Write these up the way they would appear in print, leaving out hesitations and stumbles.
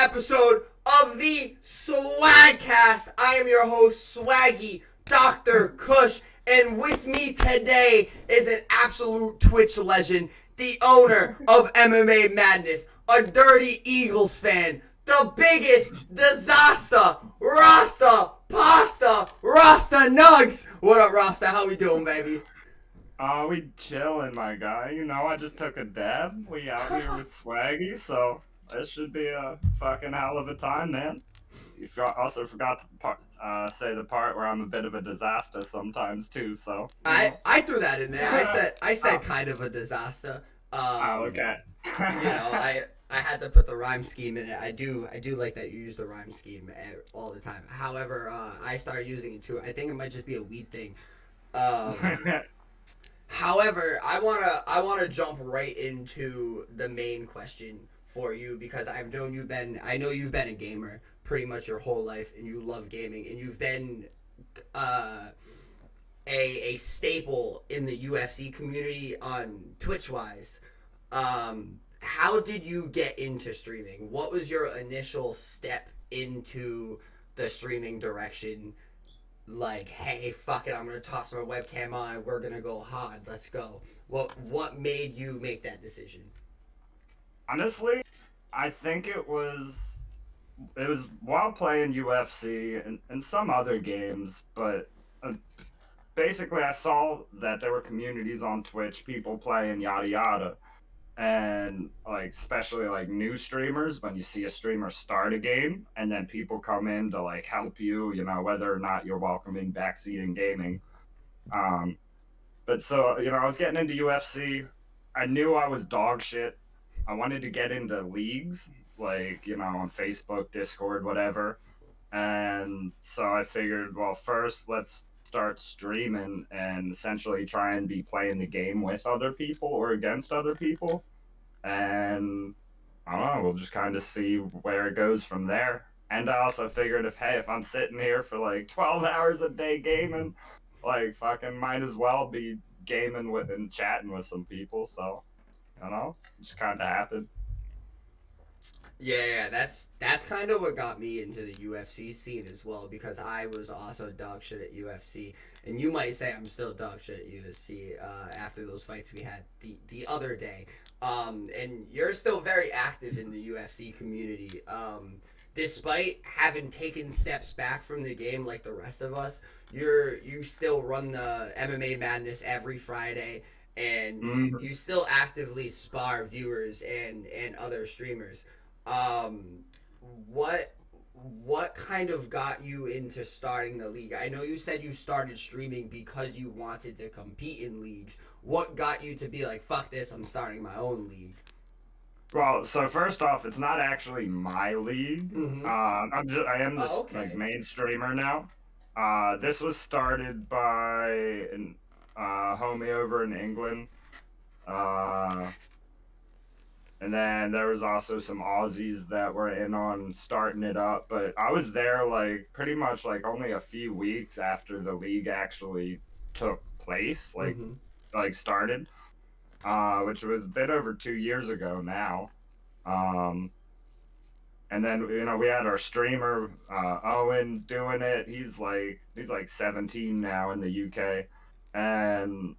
episode of the Swagcast. I am your host, Swaggy, Dr. Kush, and with me today is an absolute Twitch legend, the owner of MMA Madness, a Dirty Eagles fan, the biggest disaster, RastaNugz. What up, Rasta? How we doing, baby? We chillin', my guy. You know, I just took a dab. We out here with Swaggy, so this should be a fucking hell of a time, man. Also forgot to say the part where I'm a bit of a disaster sometimes too. So I threw that in there. I said kind of a disaster. Okay. I had to put the rhyme scheme in it. I do like that you use the rhyme scheme all the time. However, I started using it too. I think it might just be a weed thing. However, I wanna jump right into the main question for you because I know you've been a gamer pretty much your whole life and you love gaming and you've been a staple in the UFC community on Twitch wise. How did you get into streaming? What was your initial step into the streaming direction? Like, hey, fuck it, I'm gonna toss my webcam on, we're gonna go hard, let's go. What made you make that decision? Honestly, I think it was while playing UFC and some other games, but basically I saw that there were communities on Twitch, people playing yada yada. And like especially like new streamers, when you see a streamer start a game and then people come in to like help you, you know, whether or not you're welcoming backseat in gaming. But so, you know, I was getting into UFC. I knew I was dog shit. I wanted to get into leagues, like, you know, on Facebook, Discord, whatever. And so I figured, well, first let's start streaming and essentially try and be playing the game with other people or against other people. And I don't know, we'll just kind of see where it goes from there. And I also figured if I'm sitting here for like 12 hours a day gaming, like fucking might as well be gaming with and chatting with some people. So, I don't know, it just kind of happened. Yeah, that's kind of what got me into the UFC scene as well because I was also dog shit at UFC, and you might say I'm still dog shit at UFC after those fights we had the other day. And you're still very active in the UFC community. Despite having taken steps back from the game like the rest of us, you still run the MMA Madness every Friday, and you still actively spar viewers and other streamers. What kind of got you into starting the league? I know you said you started streaming because you wanted to compete in leagues. What got you to be like, fuck this, I'm starting my own league? Well, so first off, it's not actually my league. Mm-hmm. I am the Oh, okay. like main streamer now. This was started by an homie over in England. Uh, And then there was also some Aussies that were in on starting it up, but I was there like pretty much like only a few weeks after the league actually took place, Mm-hmm. like started, which was a bit over 2 years ago now. Um, and then you know we had our streamer Owen doing it. He's like 17 now in the UK, and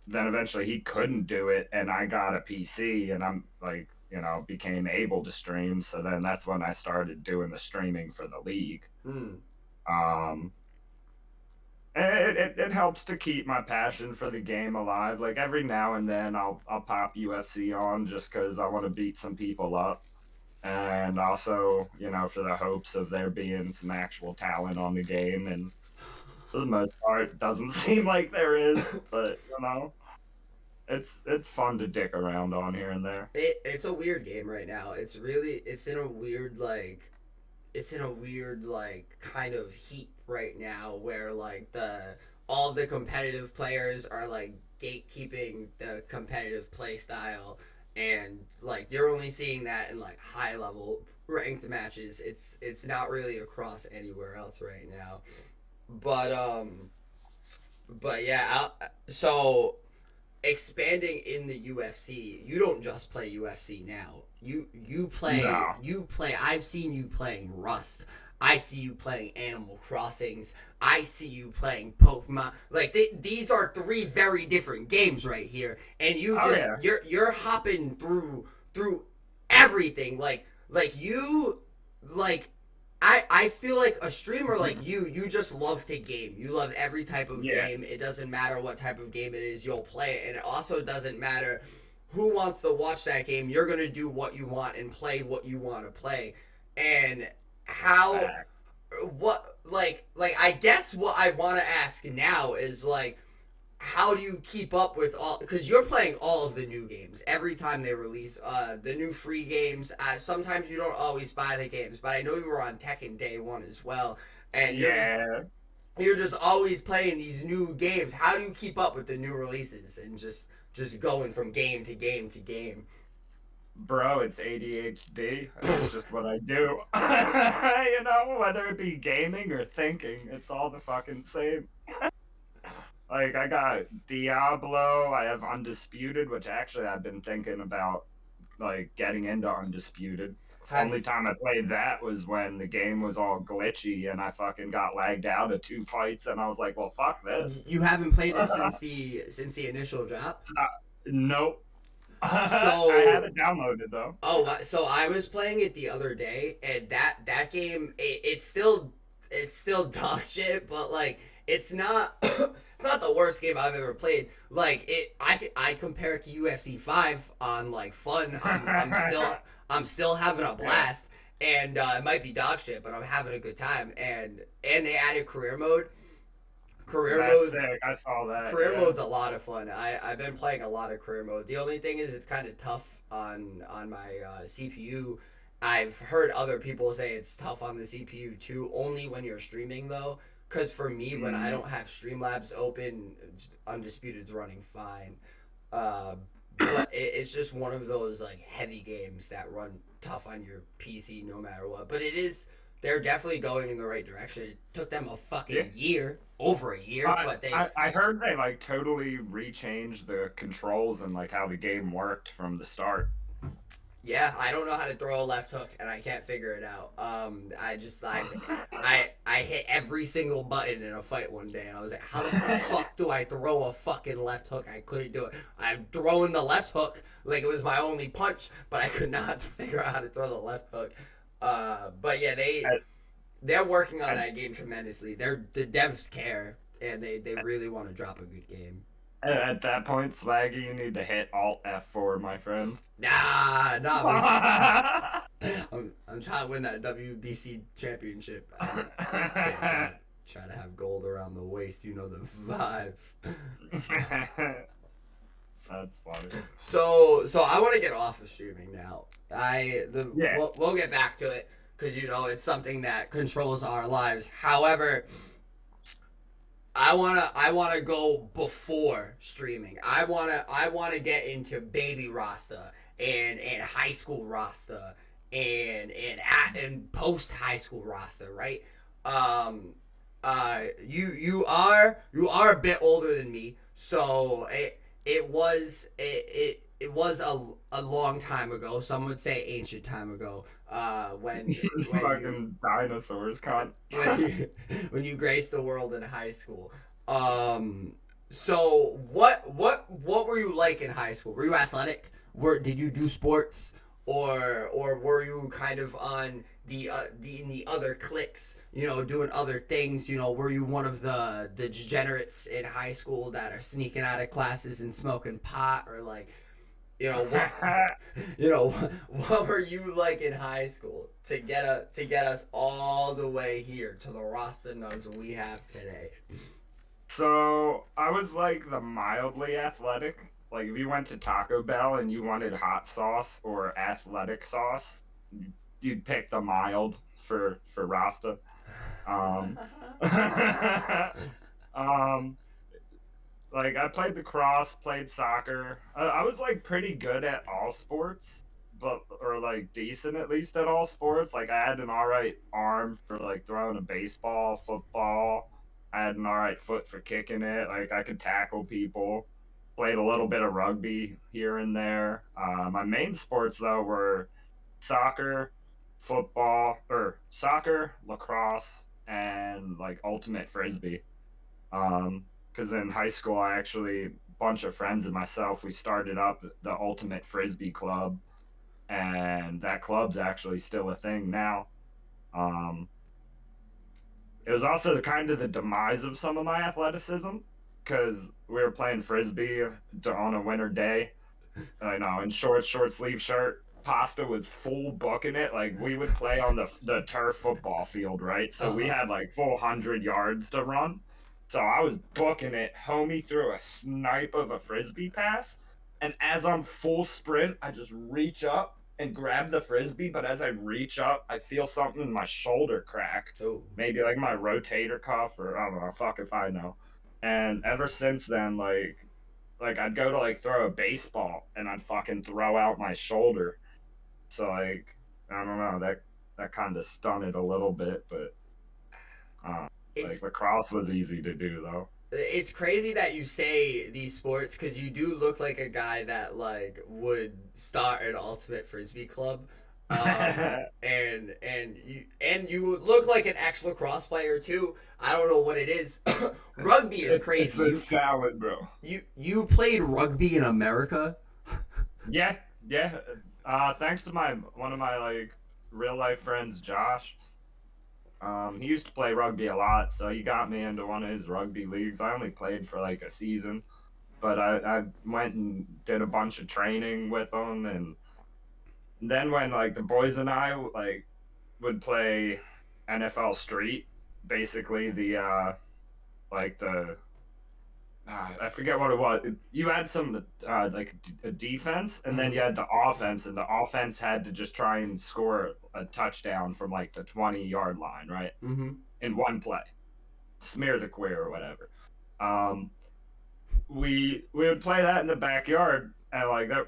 then eventually he couldn't do it and I got a PC and I'm like, you know, became able to stream. So then that's when I started doing the streaming for the league. Mm. Um, and it helps to keep my passion for the game alive. Like every now and then I'll pop UFC on just because I want to beat some people up. And also, you know, for the hopes of there being some actual talent on the game. And for the most part, it doesn't seem like there is, but you know. It's fun to dick around on here and there. It's a weird game right now. It's in a weird like kind of heat right now where like the all the competitive players are like gatekeeping the competitive play style, and like you're only seeing that in like high level ranked matches. It's not really across anywhere else right now. But but yeah, so expanding in the UFC, you don't just play UFC now. You play No. you play. I've seen you playing Rust. I see you playing Animal Crossings. I see you playing Pokemon. Like these are three very different games right here, and Oh yeah. you're hopping through everything. Like you like I feel like a streamer like you just love to game. You love every type of Yeah. game. It doesn't matter what type of game it is, you'll play it. And it also doesn't matter who wants to watch that game. You're going to do what you want and play what you want to play. And how Fact. what like I guess what I want to ask now is like how do you keep up with all because you're playing all of the new games every time they release the new free games. Sometimes you don't always buy the games, but I know you were on Tekken day one as well, and Yeah. you're just always playing these new games. How do you keep up with the new releases and just going from game to game to game? Bro, it's ADHD. It's just what I do. Whether it be gaming or thinking, it's all the fucking same. Like, I got Diablo, I have Undisputed, which actually I've been thinking about, like, getting into Undisputed. Have Only time I played that was when the game was all glitchy and I fucking got lagged out of 2 fights, and I was like, well, fuck this. you haven't played it since the initial drop? Nope. I had So it downloaded, though. so I was playing it the other day, and that game it's still dog shit, but like it's not it's not the worst game I've ever played. Like I compare it to UFC 5 on like fun. I'm still having a blast, and it might be dog shit, but I'm having a good time. And they added career mode. Career That's mode sick. I saw that. Career Yeah. mode's a lot of fun. I've been playing a lot of career mode. The only thing is it's kind of tough on my CPU. I've heard other people say it's tough on the CPU too. Only when you're streaming though, because for me when I Mm. don't have Streamlabs open, Undisputed's running fine. Uh, but it's just one of those like heavy games that run tough on your PC no matter what. But it is they're definitely going in the right direction. It took them a Yeah. fucking year, over a year, I, but they I heard they like totally rechanged the controls and like how the game worked from the start. yeah, I don't know how to throw a left hook, and I can't figure it out. I hit every single button in a fight one day, and I was like, how the fuck do I throw a fucking left hook? I couldn't do it. I'm throwing the left hook like it was my only punch, but I could not figure out how to throw the left hook. But yeah, At, they're working on at, that game tremendously. The devs care, and they really want to drop a good game. at that point, Swaggy, you need to hit Alt F4, my friend. Nah. I'm trying to win that WBC championship. I can't try to have gold around the waist. You know the vibes. That's funny. So I want to get off of streaming now. Yeah. We'll get back to it because it's something that controls our lives. However, I wanna go before streaming. I wanna get into baby Rasta and high school Rasta and post high school Rasta, right? Um, you are a bit older than me, so it was a long time ago. Some would say ancient time ago. When Fucking dinosaurs, cunt. when you graced the world in high school. So what were you like in high school? Were you athletic? Did you do sports, or were you kind of on in the other cliques? Doing other things. Were you one of the degenerates in high school that are sneaking out of classes and smoking pot, or like what what were you like in high school to get us all the way here to the RastaNugz we have today? So I was like the mildly athletic. Like if you went to Taco Bell and you wanted hot sauce or athletic sauce, you'd pick the mild for Rasta. Um, um, like I played the cross, played soccer. I was like pretty good at all sports, but or like decent at least at all sports. Like I had an all right arm for like throwing a baseball, football. I had an all right foot for kicking it. Like I could tackle people. Played a little bit of rugby here and there. My main sports though were soccer, football, or soccer, lacrosse, and like ultimate frisbee. Because in high school, I actually bunch of friends and myself we started up the ultimate frisbee club, and that club's actually still a thing now. Um, it was also kind of the demise of some of my athleticism because we were playing frisbee on a winter day. I know, in short sleeve shirt. Pasta was full booking it. Like we would play on the turf football field, right? So we Uh-huh. had like full 100 yards to run. So I was booking it. Homie threw a snipe of a frisbee pass, and as I'm full sprint, I just reach up and grab the frisbee. But as I reach up, I feel something in my shoulder crack, Oh. maybe like my rotator cuff, or I don't know. Fuck if I know. And ever since then, like I'd go to like throw a baseball and I'd fucking throw out my shoulder. So like I don't know, that kind of stunted a little bit, but like It's lacrosse was easy to do though. it's crazy that you say these sports because you do look like a guy that like would start an ultimate frisbee club, and you look like an ex lacrosse player too. I don't know what it is. Rugby is It's crazy. the salad, bro. You played rugby in America. Yeah, yeah. Thanks to my one of my like real life friends, Josh. He used to play rugby a lot, so he got me into one of his rugby leagues. I only played for like a season, but I went and did a bunch of training with him, and then when like the boys and I like would play NFL Street, basically the like the I forget what it was. You had some like a defense, and then Mm-hmm. you had the offense, and the offense had to just try and score a touchdown from like the 20-yard line, right? Mm-hmm. In one play, smear the queer or whatever. Um, we would play that in the backyard, and like that,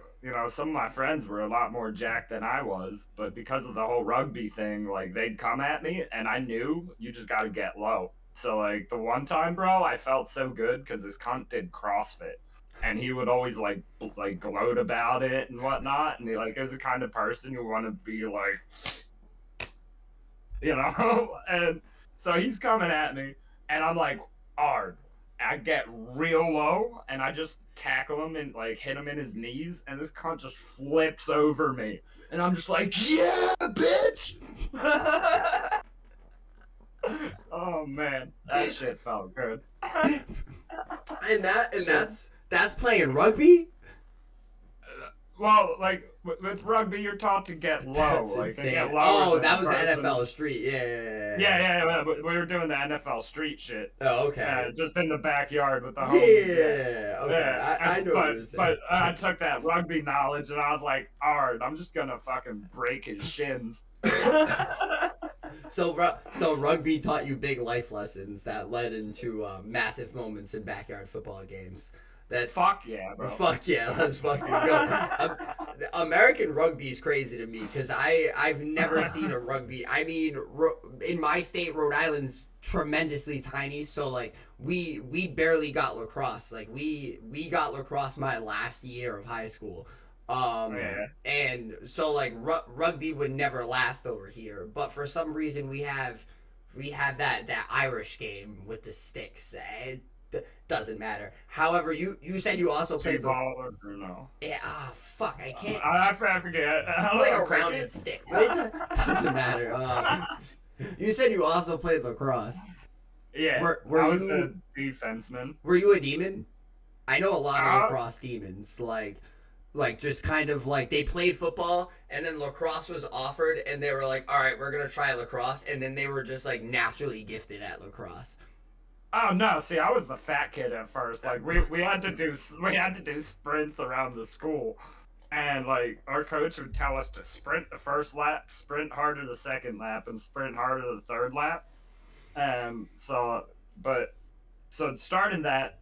some of my friends were a lot more jacked than I was, but because of the whole rugby thing, like they'd come at me, and I knew you just got to get low. So like the one time, bro, I felt so good because this cunt did CrossFit, and he would always like gloat about it and whatnot, and he like is the kind of person who want to be like, and so he's coming at me, and I'm like, hard. I get real low, and I just tackle him and like hit him in his knees, and this cunt just flips over me, and I'm just like, yeah, bitch. Oh man, that shit felt good. And Shit. that's playing rugby. Well, like with rugby, you're taught to get low, That's like and insane. get lower Oh, than the that was person. NFL Street. Yeah, yeah, Yeah, yeah. yeah, yeah. We were doing the NFL street shit, Oh, okay. just in the backyard with the homies. Yeah. Yeah. Okay. Yeah, I know what but you're saying. but I took that rugby knowledge and I was like, alright, I'm just gonna fucking break his shins. So rugby taught you big life lessons that led into massive moments in backyard football games. That's Fuck yeah, bro. fuck yeah. Let's fucking go. American rugby is crazy to me because I've never seen a rugby. I mean, in my state, Rhode Island's tremendously tiny, so like we barely got lacrosse. Like we got lacrosse my last year of high school. Yeah. And so like rugby would never last over here, but for some reason we have that Irish game with the sticks. It doesn't matter. However, you said you also played the T-ball or no? yeah. Ah, fuck, I can't. I forget. It's like a rounded stick, but it doesn't matter. You said you also played lacrosse. Yeah, Were I was you a defenseman. were you a demon? I know a lot of Uh, lacrosse demons, like just kind of like they played football and then lacrosse was offered and they were like, all right, we're gonna try lacrosse, and then they were just like naturally gifted at lacrosse. oh no, see, I was the fat kid at first. Like we had to do sprints around the school, and like our coach would tell us to sprint the first lap, sprint harder the second lap, and sprint harder the third lap. So, but so starting that,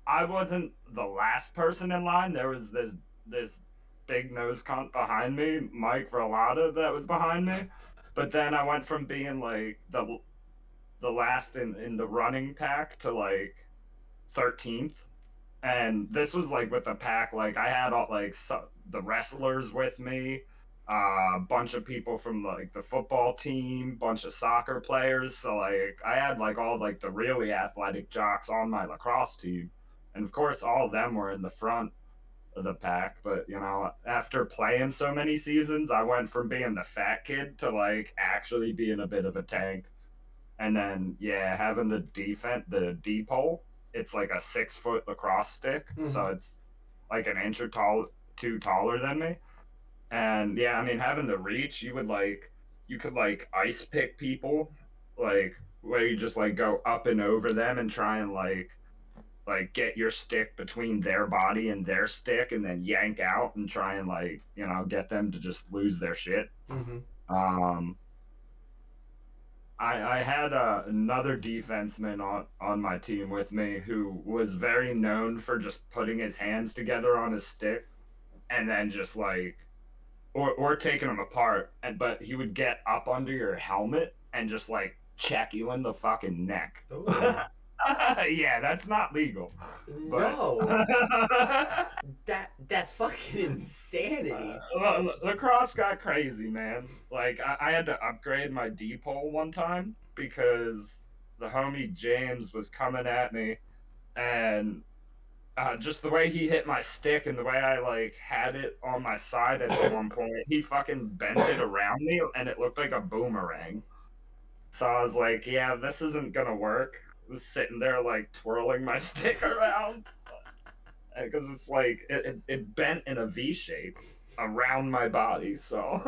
I wasn't the last person in line. There was this big nose cunt behind me, Mike Verlata, that was behind me. But then I went from being like the last in the running pack to like 13th. And this was like with the pack. Like I had all like the wrestlers with me, a bunch of people from like the football team, bunch of soccer players. So like I had like all like the really athletic jocks on my lacrosse team, and of course all of them were in the front of the pack. But you know, after playing so many seasons, I went from being the fat kid to like actually being a bit of a tank. And then yeah, having the D pole, it's like a 6 foot lacrosse stick, so Hmm. it's like an inch or two taller than me. And yeah, I mean having the reach, you could like ice pick people, like where you just like go up and over them and try and like get your stick between their body and their stick and then yank out and try and like, you know, get them to just lose their shit. Hmm. Um I had another defenseman on my team with me who was very known for just putting his hands together on his stick and then just like or taking them apart, and but he would get up under your helmet and just like check you in the fucking neck. Oh Yeah, that's not legal, but no, that's fucking insanity. lacrosse got crazy, man. Like I had to upgrade my D pole one time because the homie James was coming at me, and just the way he hit my stick and the way I like had it on my side at one point, he fucking bent it around me and it looked like a boomerang. So I was like, yeah, this isn't gonna work. I was sitting there like twirling my stick around because it's like it bent in a V shape around my body. So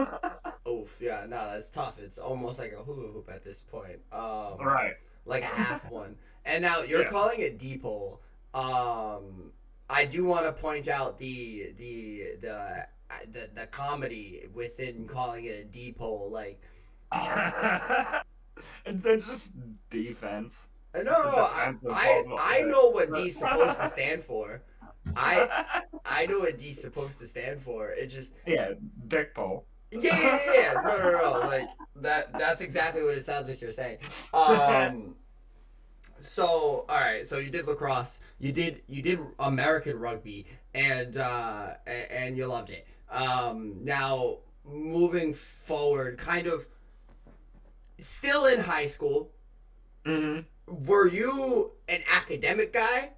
Oof, yeah, no, that's tough. It's almost like a hula hoop at this point. right, Like a half one. And now you're yeah. calling it dipole. I do want to point out the comedy within calling it a dipole. Like, It's just defense. no, It's a no, defensive bubble. I know what D's supposed to stand for. I I know what D's supposed to stand for. It just Yeah, dick pole. yeah, yeah, yeah, yeah. No, no, no. Like that's exactly what it sounds like you're saying. Um, so all right, so you did lacrosse, you did American rugby, and you loved it. Now moving forward, kind of still in high school, Hmm. were you an academic guy,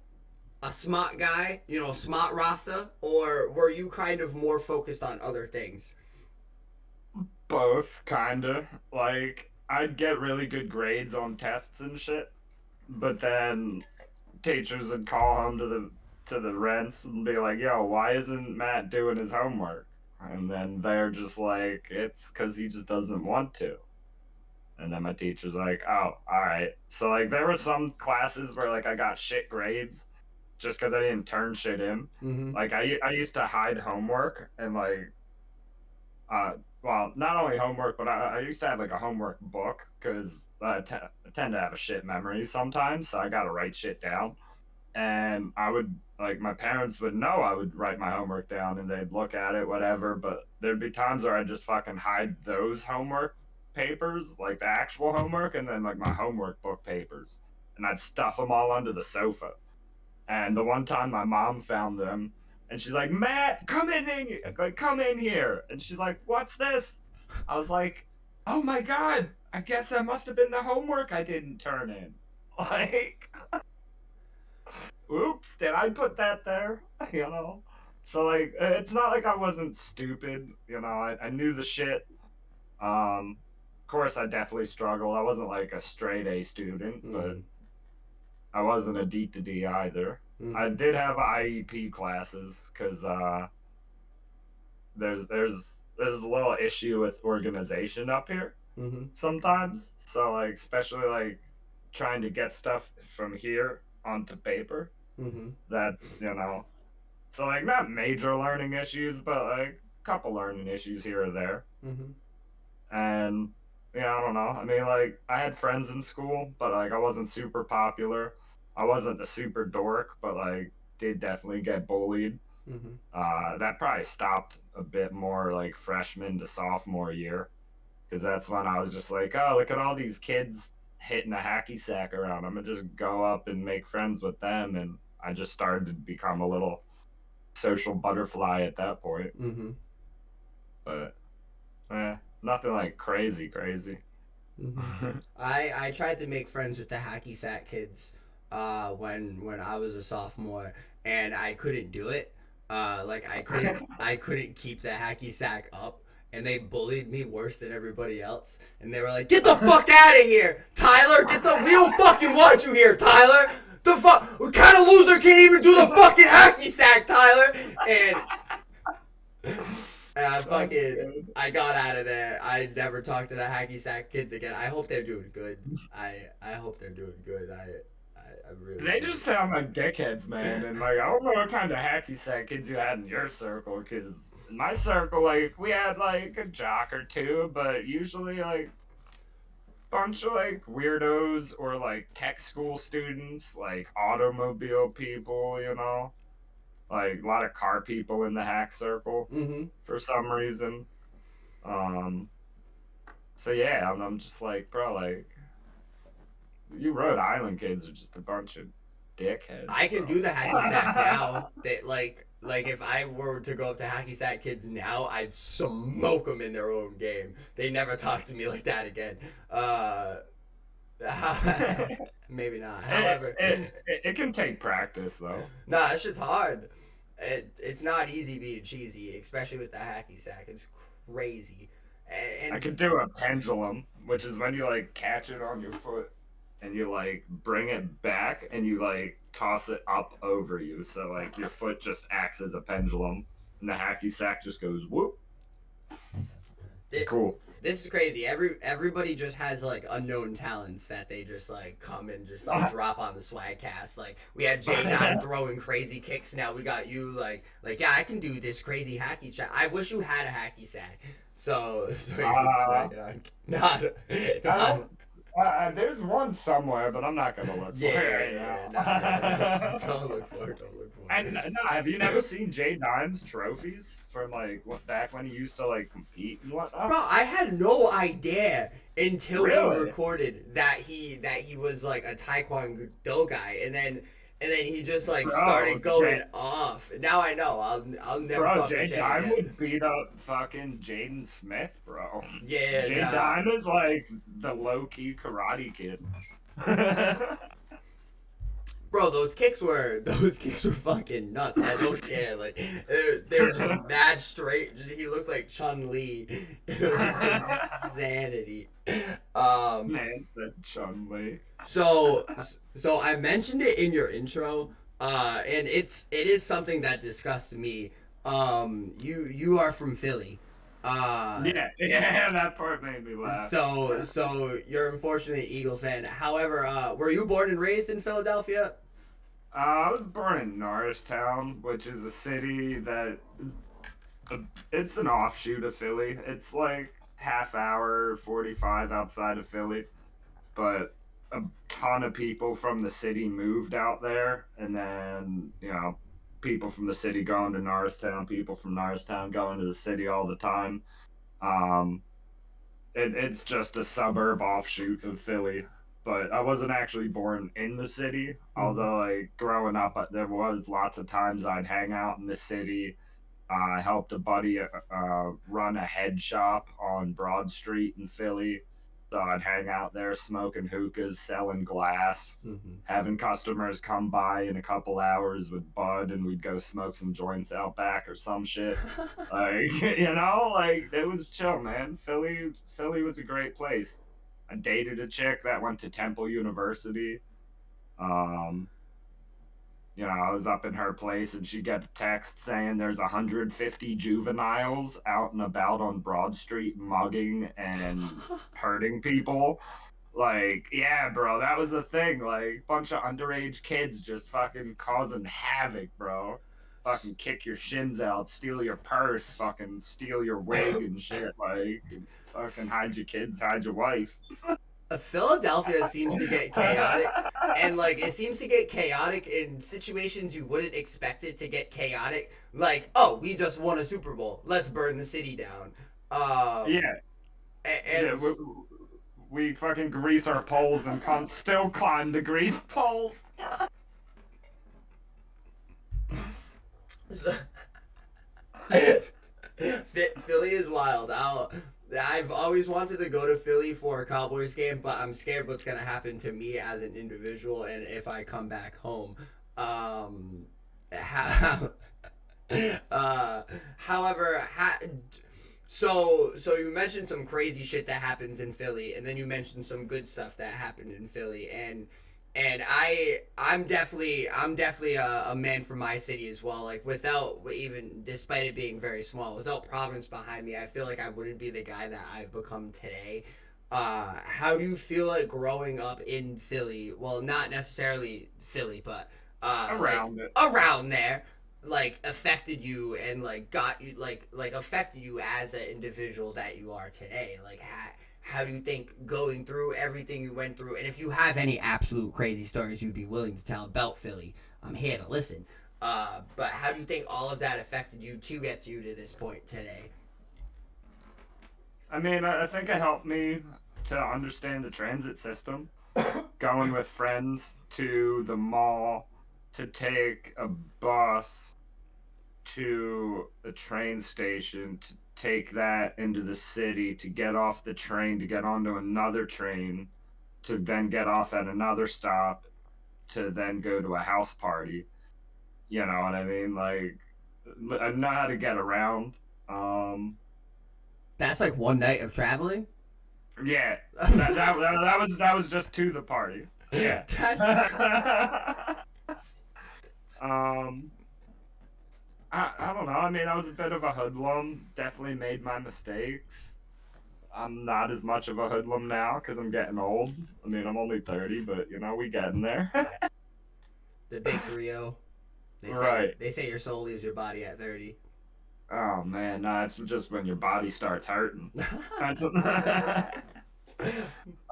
a smart guy, smart Rasta, or were you kind of more focused on other things? Both, kinda. Like, I'd get really good grades on tests and shit, but then teachers would call home to the rents and be like, "Yo, why isn't Matt doing his homework?" And then they're just like, "It's because he just doesn't want to." And then my teacher's like, "Oh, all right." So like, there were some classes where like I got shit grades just because I didn't turn shit in. Mm-hmm. Like I used to hide homework and like uh well, not only homework, but I used to have like a homework book because I tend to have a shit memory sometimes, so I got to write shit down. And I would like my parents would know I would write my homework down and they'd look at it, whatever. But there'd be times where I'd just fucking hide those homework papers, like the actual homework, and then like my homework book papers, and I'd stuff them all under the sofa. And the one time my mom found them, and she's like, "Matt, come in here." And she's like, "What's this?" I was like, "Oh my god, I guess that must have been the homework I didn't turn in." Like, oops, did I put that there? You know? So like, it's not like I wasn't stupid. You know, I knew the shit. Of course, I definitely struggled. I wasn't like a straight A student, but Mm-hmm. I wasn't a D to D either. I Mm-hmm. did have IEP classes because there's a little issue with organization up here Mm-hmm. sometimes. So like especially like trying to get stuff from here onto paper. Mm-hmm. That's so like not major learning issues, but like a couple learning issues here or there. Mm-hmm. And yeah, I don't know. I mean, like I had friends in school, but like I wasn't super popular. I wasn't a super dork, but like did definitely get bullied. Mm-hmm. That probably stopped a bit more like freshman to sophomore year, because that's when I was just like, oh, look at all these kids hitting a hacky sack around. I'm gonna just go up and make friends with them, and I just started to become a little social butterfly at that point. Mm-hmm. But nothing like crazy, crazy. Mm-hmm. I tried to make friends with the hacky sack kids when I was a sophomore, and I couldn't do it. Like I couldn't keep the hacky sack up, and they bullied me worse than everybody else. And they were like, "Get the fuck out of here, Tyler! We don't fucking want you here, Tyler! The fuck, what kind of loser can't even do the fucking hacky sack, Tyler?" And I got out of there. I never talked to the hacky sack kids again. I hope they're doing good. I hope they're doing good. I really. They just sound like dickheads, man. And like, I don't know what kind of hacky sack kids you had in your circle, because in my circle, like, we had like a jock or two, but usually like bunch of like weirdos or like tech school students, like automobile people, like a lot of car people in the hack circle Mm-hmm. for some reason. Um, so yeah, I'm just like, bro, like, you Rhode Island kids are just a bunch of dickheads. I can bro. do the hacky sack now. They like if I were to go up to hacky sack kids now, I'd smoke them in their own game. They never talk to me like that again. Maybe not. However, It can take practice though. nah, that shit's hard. It's not easy being cheesy, especially with the hacky sack. It's crazy. I And could do a pendulum, which is when you like catch it on your foot and you like bring it back and you like toss it up over you. So like your foot just acts as a pendulum and the hacky sack just goes whoop. It's it, cool. this is crazy. Everybody just has like unknown talents that they just like come and just like drop on the swag cast. Like we had J9 throwing crazy kicks. Now we got you like yeah, I can do this crazy hacky sack. I wish you had a hacky sack. So you can swag it on. Not. There's one somewhere, but I'm not gonna look for it right now. Don't look for it. Don't look for it. And no, have you never seen Jay Dime's trophies from like back when he used to like compete and whatnot? Bro, I had no idea until Really? we recorded that he was like a Taekwondo guy, and then he just like Bro, started going Jay- off. Now I know. I'll never Bro, fucking Jay change Dime it. would beat up fucking Jaden Smith, bro. Yeah, Jay nah. Dime is like the low key karate kid. Bro, those kicks were fucking nuts. I don't care. Like they were just mad straight. He looked like Chun-Li. It was insanity. Man, that Chun Li. So I mentioned it in your intro, and it is something that disgusts me. You are from Philly. Yeah, that part made me laugh. So you're unfortunately an Eagles fan. However, were you born and raised in Philadelphia? I was born in Norristown, which is a city that it's an offshoot of Philly. It's like half hour, 45 outside of Philly, but a ton of people from the city moved out there, and then people from the city going to Norristown, people from Norristown going to the city all the time. Um, it's just a suburb offshoot of Philly. But I wasn't actually born in the city. Although, like growing up, there was lots of times I'd hang out in the city. I helped a buddy run a head shop on Broad Street in Philly. So I'd hang out there smoking hookahs, selling glass, Mm-hmm. having customers come by in a couple hours with bud, and we'd go smoke some joints out back or some shit. Like like it was chill, man. Philly was a great place. I dated a chick that went to Temple University. Um, I was up in her place and she got a text saying there's 150 juveniles out and about on Broad Street mugging and hurting people. Like, yeah, bro, that was the thing. Like, bunch of underage kids just fucking causing havoc, bro. Fucking kick your shins out, steal your purse, fucking steal your wig and shit. Like, fucking hide your kids, hide your wife. Philadelphia seems to get chaotic, and like it seems to get chaotic in situations you wouldn't expect it to get chaotic. Like, oh, we just won a Super Bowl, let's burn the city down. Yeah. And Yeah, we fucking grease our poles and still climb the grease poles. Philly is wild. I've always wanted to go to Philly for a Cowboys game, but I'm scared what's gonna happen to me as an individual, and if I come back home. How, however, so you mentioned some crazy shit that happens in Philly, and then you mentioned some good stuff that happened in Philly, and I'm definitely a man for my city as well. Like without even despite it being very small, without Providence behind me, I feel like I wouldn't be the guy that I've become today. How do you feel like growing up in Philly? Well, not necessarily Philly, but like Around it. around there, like affected you and like got you like affected you as an individual that you are today. Like how do you think going through everything you went through, and if you have any absolute crazy stories you'd be willing to tell about Philly, I'm here to listen. But how do you think all of that affected you to get you to this point today? I mean, I think it helped me to understand the transit system. Going with friends to the mall to take a bus to a train station to take that into the city to get off the train to get onto another train to then get off at another stop to then go to a house party. You know what I mean? Like, I know how to get around. Um, That's like one night of traveling. yeah, that was just to the party. Yeah. That's um, I don't know. I mean, I was a bit of a hoodlum. Definitely made my mistakes. I'm not as much of a hoodlum now because I'm getting old. I mean, I'm only 30, but we getting there. the big 3-0. They say Right. they say your soul leaves your body at 30. Oh man, nah, it's just when your body starts hurting. That's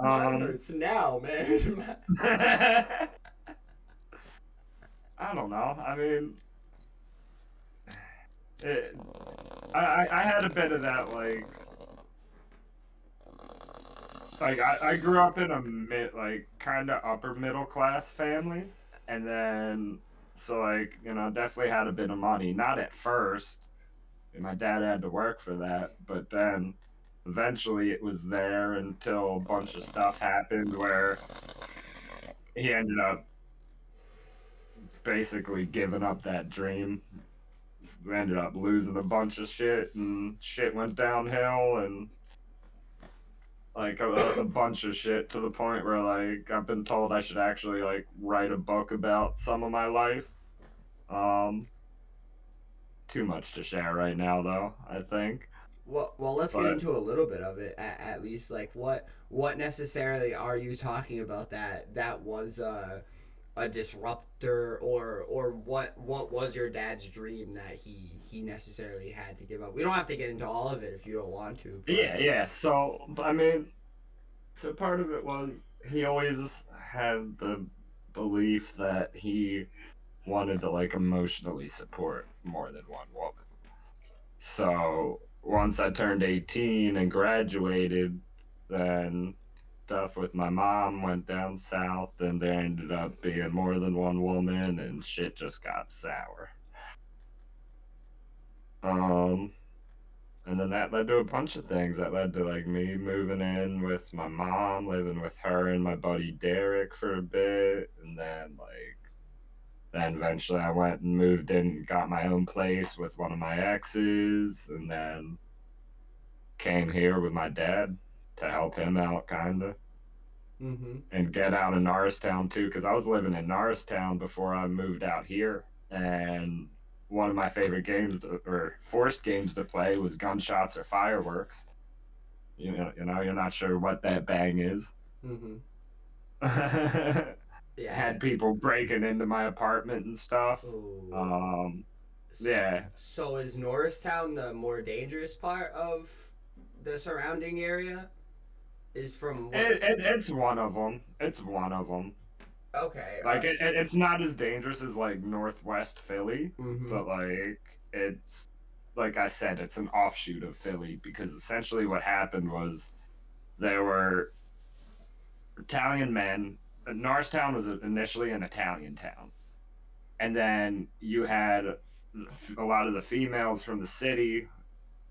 Mine um, hurts now, man. I don't know. I mean, it, I had a bit of that like I grew up in a kind of upper middle class family, and then so definitely had a bit of money. Not at first, my dad had to work for that, but then eventually it was there until a bunch of stuff happened where he ended up basically giving up that dream. We ended up losing a bunch of shit, and shit went downhill, and like a bunch of shit to the point where like I've been told I should actually like write a book about some of my life. Um, Too much to share right now, though, I think. Well, let's get But into a little bit of it at least. Like, what necessarily are you talking about that was a disruptor, or what was your dad's dream that he necessarily had to give up? We don't have to get into all of it if you don't want to, but yeah, yeah. So, I mean, so part of it was he always had the belief that he wanted to like emotionally support more than one woman. So once I turned 18 and graduated, then stuff with my mom went down south, and there ended up being more than one woman, and shit just got sour. Um, and then that led to a bunch of things. That led to like me moving in with my mom, living with her and my buddy Derek for a bit, and then eventually I went and moved in and got my own place with one of my exes, and then came here with my dad to help him out, kinda, mm-hmm. and get out of Norristown too, because I was living in Norristown before I moved out here, and one of my favorite or forced games to play was gunshots or fireworks. You're not sure what that bang is. Mm-hmm. Yeah. Had people breaking into my apartment and stuff. Ooh. Um, yeah, So is Norristown the more dangerous part of the surrounding area? Is from what? it's one of them. It's one of them. Okay. Like it's not as dangerous as like Northwest Philly, Mm-hmm. but like it's like I said, it's an offshoot of Philly because essentially what happened was there were Italian men. Norristown was initially an Italian town, and then you had a lot of the females from the city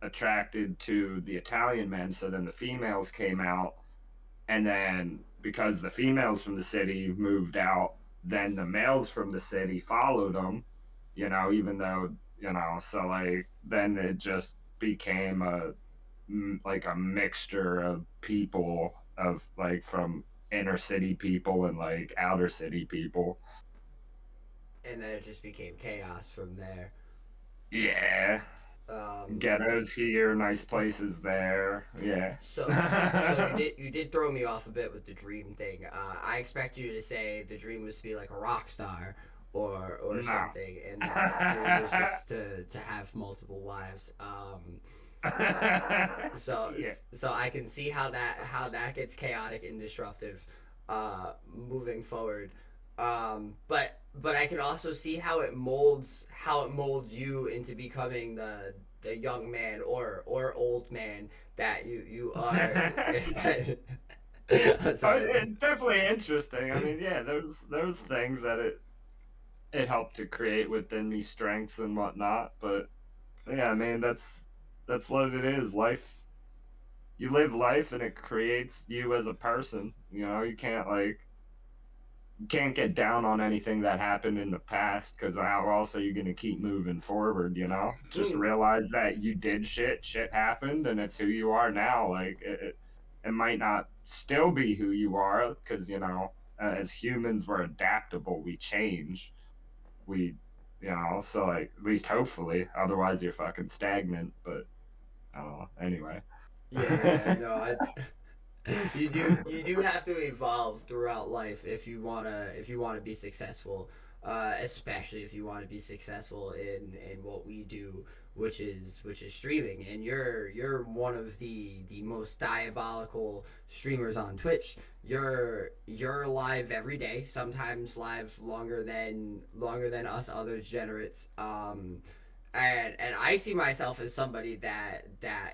attracted to the Italian men. So then the females came out, and then because the females from the city moved out, then the males from the city followed them. Even though so like then it just became like a mixture of people of like from inner city people and like outer city people. And then it just became chaos from there. Yeah. Um, Ghettos here, nice places there. Yeah. so you did throw me off a bit with the dream thing. I expect you to say the dream was to be like a rock star or No. something, and the dream was just to have multiple wives. So Yeah. so I can see how that gets chaotic and disruptive, moving forward. But I can also see how it molds you into becoming the young man or old man that you are. Oh, Sorry. it's definitely interesting. I mean, yeah, there's things that it helped to create within me strength and whatnot. But yeah, I mean that's what it is. Life, you live life, and it creates you as a person. You can't get down on anything that happened in the past because how else are you going to keep moving forward? Just Mm, realize that you did shit happened, and it's who you are now. Like it might not still be who you are because as humans we're adaptable, we change, we so like at least hopefully, otherwise you're fucking stagnant. But I don't know. Anyway. yeah, no, you do have to evolve throughout life if you wanna be successful, especially if you want to be successful in what we do, which is streaming. And you're one of the most diabolical streamers on Twitch. You're live every day, sometimes live longer than us other degenerates. And I see myself as somebody that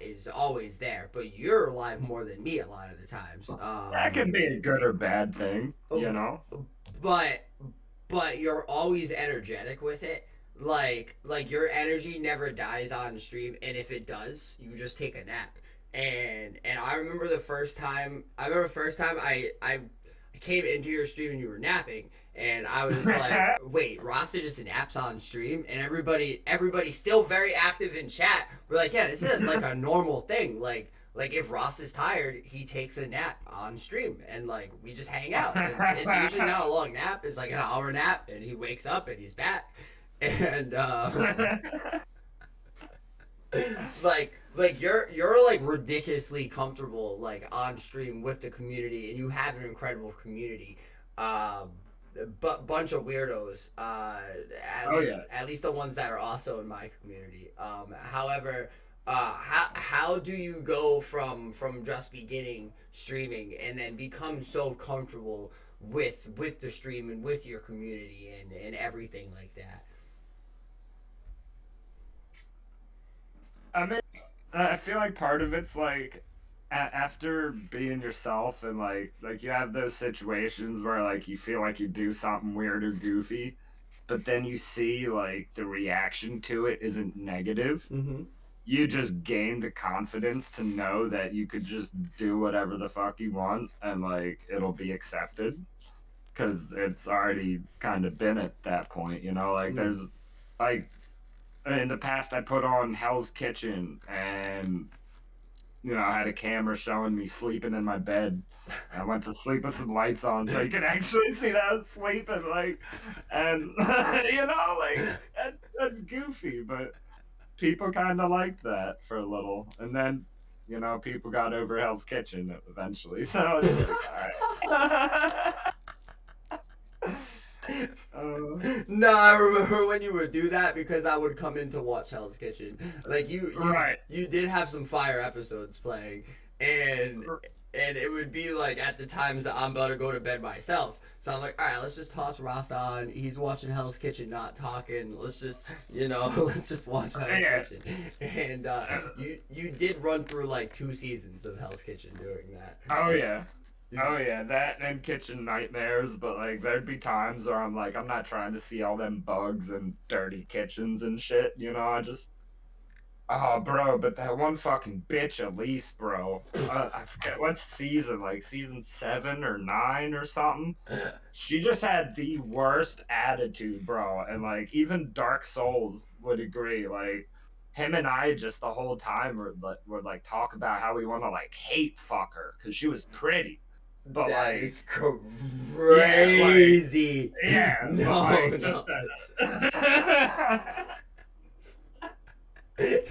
is always there, but you're alive more than me a lot of the times. That can be a good or bad thing, Oh, but but you're always energetic with it. Like your energy never dies on stream, and if it does, you just take a nap. And I remember the first time. I came into your stream and you were napping, and I was like, "Wait, Rasta just naps on stream?" And everybody's still very active in chat. We're like, "Yeah, this is like a normal thing. Like if Ross is tired, he takes a nap on stream, and like we just hang out. And it's usually not a long nap; it's like an hour nap, and he wakes up and he's back. And like you're like ridiculously comfortable like on stream with the community, and you have an incredible community. Um, but bunch of weirdos. At Oh least yeah. at least the ones that are also in my community. However, how do you go from just beginning streaming and then become so comfortable with the stream and with your community and everything like that? I mean, I feel like part of it's like after being yourself, and like you have those situations where like you feel like you do something weird or goofy, but then you see like the reaction to it isn't negative. Mm-hmm. You just gain the confidence to know that you could just do whatever the fuck you want, and like it'll be accepted because it's already kind of been at that point. Like Mm. there's like in the past I put on Hell's Kitchen, and I had a camera showing me sleeping in my bed. I went to sleep with some lights on so you can actually see that I was sleeping, like, and like that's goofy, but people kind of liked that for a little, and then people got over Hell's Kitchen eventually, so it's like, all right. No, I remember when you would do that because I would come in to watch Hell's Kitchen. Like Right. you did have some fire episodes playing, and and it would be like at the times that I'm about to go to bed myself. So I'm like, all right, let's just toss Rasta on. He's watching Hell's Kitchen, not talking. Let's just let's just watch Hell's Yeah. Kitchen. And you did run through like 2 seasons of Hell's Kitchen doing that. Oh yeah. Oh yeah, that and kitchen nightmares, but like there'd be times where I'm like, I'm not trying to see all them bugs and dirty kitchens and shit, you know, I just oh bro, but that one fucking bitch Elise, bro. I forget what season, like season 7 or 9 or something. She just had the worst attitude, bro. And like even Dark Souls would agree. Like him and I just the whole time would like talk about how we want to like hate fuck her because she was pretty. But That like is yeah, like crazy. yeah, but No, like just no,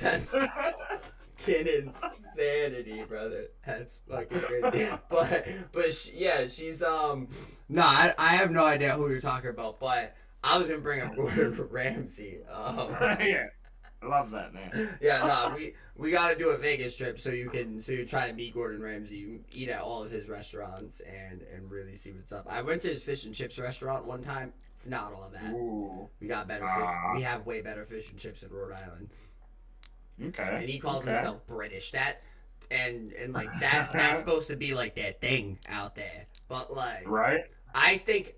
that's fucking insanity, brother. That's fucking crazy. Yeah, she's no, I have no idea who you're talking about, but I was gonna bring up Gordon Ramsay. yeah, I love that man. Yeah, no, we got to do a Vegas trip so you try to meet Gordon Ramsay, you eat at all of his restaurants and really see what's up. I went to his fish and chips restaurant one time. It's not all that. Ooh. We got better fish. We have way better fish and chips in Rhode Island. Okay. And he calls okay. himself British. That and like that's supposed to be like that thing out there. But like right. I think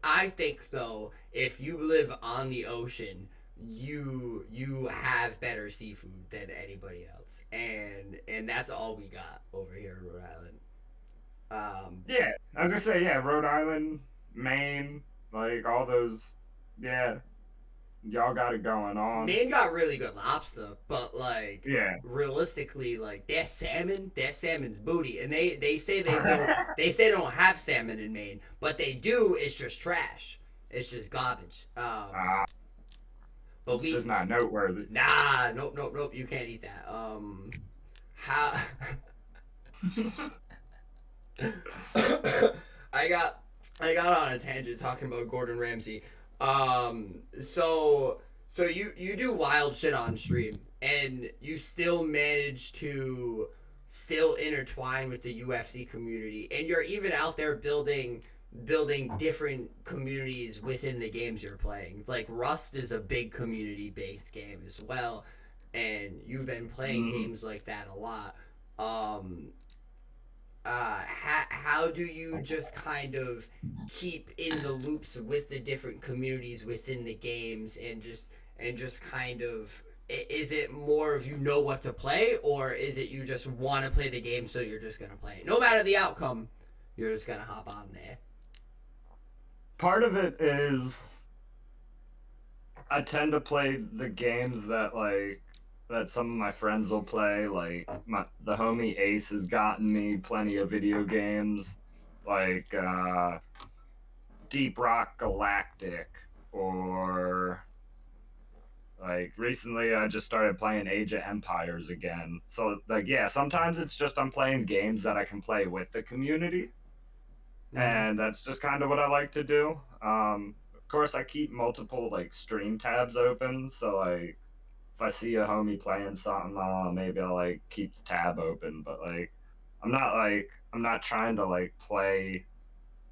though, if you live on the ocean, you have better seafood than anybody else, and that's all we got over here in Rhode Island. Yeah, I was gonna say yeah, Rhode Island, Maine, like all those. Yeah, y'all got it going on. Maine got really good lobster, but like Yeah. realistically, like their salmon's booty, and they say they don't have salmon in Maine, but they do. It's just trash. It's just garbage. But it's just not noteworthy. Nah, nope. You can't eat that. How? I got on a tangent talking about Gordon Ramsay. So you do wild shit on stream, and you still manage to still intertwine with the UFC community, and you're even out there building different communities within the games you're playing. Like Rust is a big community based game as well, and you've been playing games like that a lot. How do you just kind of keep in the loops with the different communities within the games, and just kind of, is it more of you know what to play, or is it you just want to play the game so you're just gonna play it no matter the outcome, you're just gonna hop on there? Part of it is I tend to play the games that some of my friends will play. Like the homie Ace has gotten me plenty of video games, like Deep Rock Galactic, or like recently I just started playing Age of Empires again. So like yeah, sometimes it's just I'm playing games that I can play with the community. And that's just kind of what I like to do. Of course, I keep multiple like stream tabs open, so like if I see a homie playing something, I don't know, maybe I'll like keep the tab open. But like, I'm not trying to like play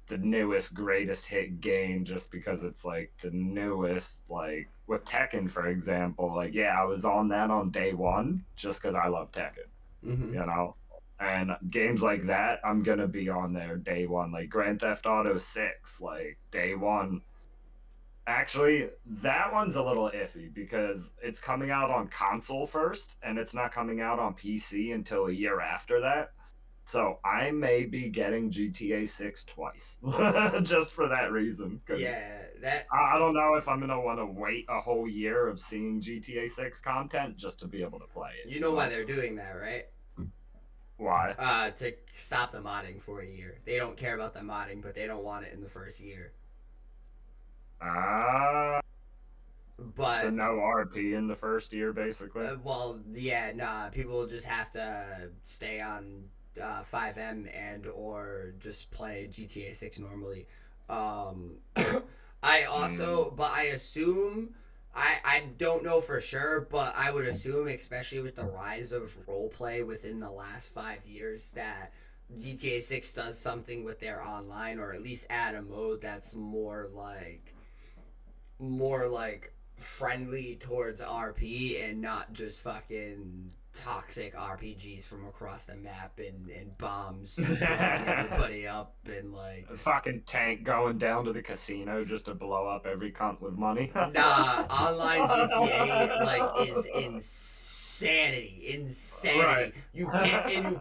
the newest greatest hit game just because it's like the newest. Like with Tekken, for example, like yeah, I was on that on day one just because I love Tekken, you know. And games like that, I'm gonna be on there day one. Like Grand Theft Auto 6, like day one. Actually, that one's a little iffy because it's coming out on console first, and it's not coming out on PC until a year after that. So I may be getting GTA 6 twice, just for that reason. Yeah, that I don't know if I'm gonna want to wait a whole year of seeing GTA 6 content just to be able to play it. you know why they're doing that, right? Why? To stop the modding for a year. They don't care about the modding, but they don't want it in the first year. But So no RP in the first year, basically. well, yeah, nah. People just have to stay on 5M and or just play GTA 6 normally. I also, but I assume. I don't know for sure, but I would assume, especially with the rise of roleplay within the last 5 years, that GTA 6 does something with their online, or at least add a mode that's more like friendly towards RP and not just fucking toxic RPGs from across the map and bombs blowing everybody up and like A fucking tank going down to the casino just to blow up every cunt with money. nah, online GTA like is insanity, Right. insanity. You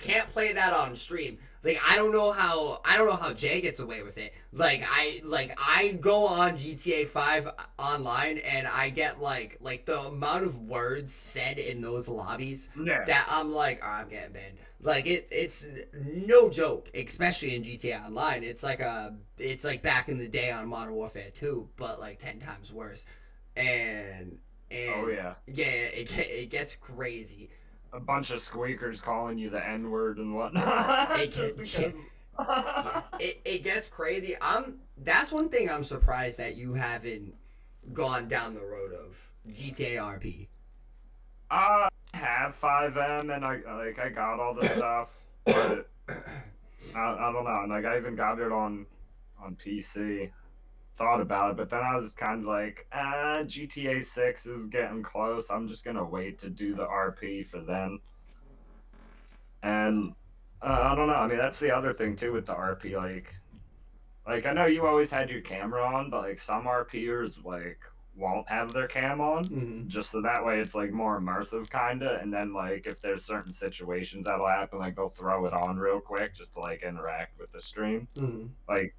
can't play that on stream. Like I don't know how Jay gets away with it. I go on GTA 5 online and I get like the amount of words said in those lobbies Yeah. that I'm like, oh, I'm getting banned. Like it's no joke, especially in GTA Online. It's like back in the day on Modern Warfare 2, but like 10 times worse. And Oh yeah. yeah, it gets crazy. A bunch of squeakers calling you the N word and whatnot. It Just gets because. yeah, it gets crazy. That's one thing I'm surprised that you haven't gone down the road of GTA RP. I have 5M and I got all the stuff, but I don't know. And like I even got it on PC. Thought about it, but then I was kind of like, GTA 6 is getting close. I'm just gonna wait to do the RP for then. And I don't know. I mean, that's the other thing too with the RP. Like I know you always had your camera on, but like some RPers like won't have their cam on, Mm-hmm. just so that way it's like more immersive kinda. And then like if there's certain situations that'll happen, like they'll throw it on real quick just to like interact with the stream. Mm-hmm. Like,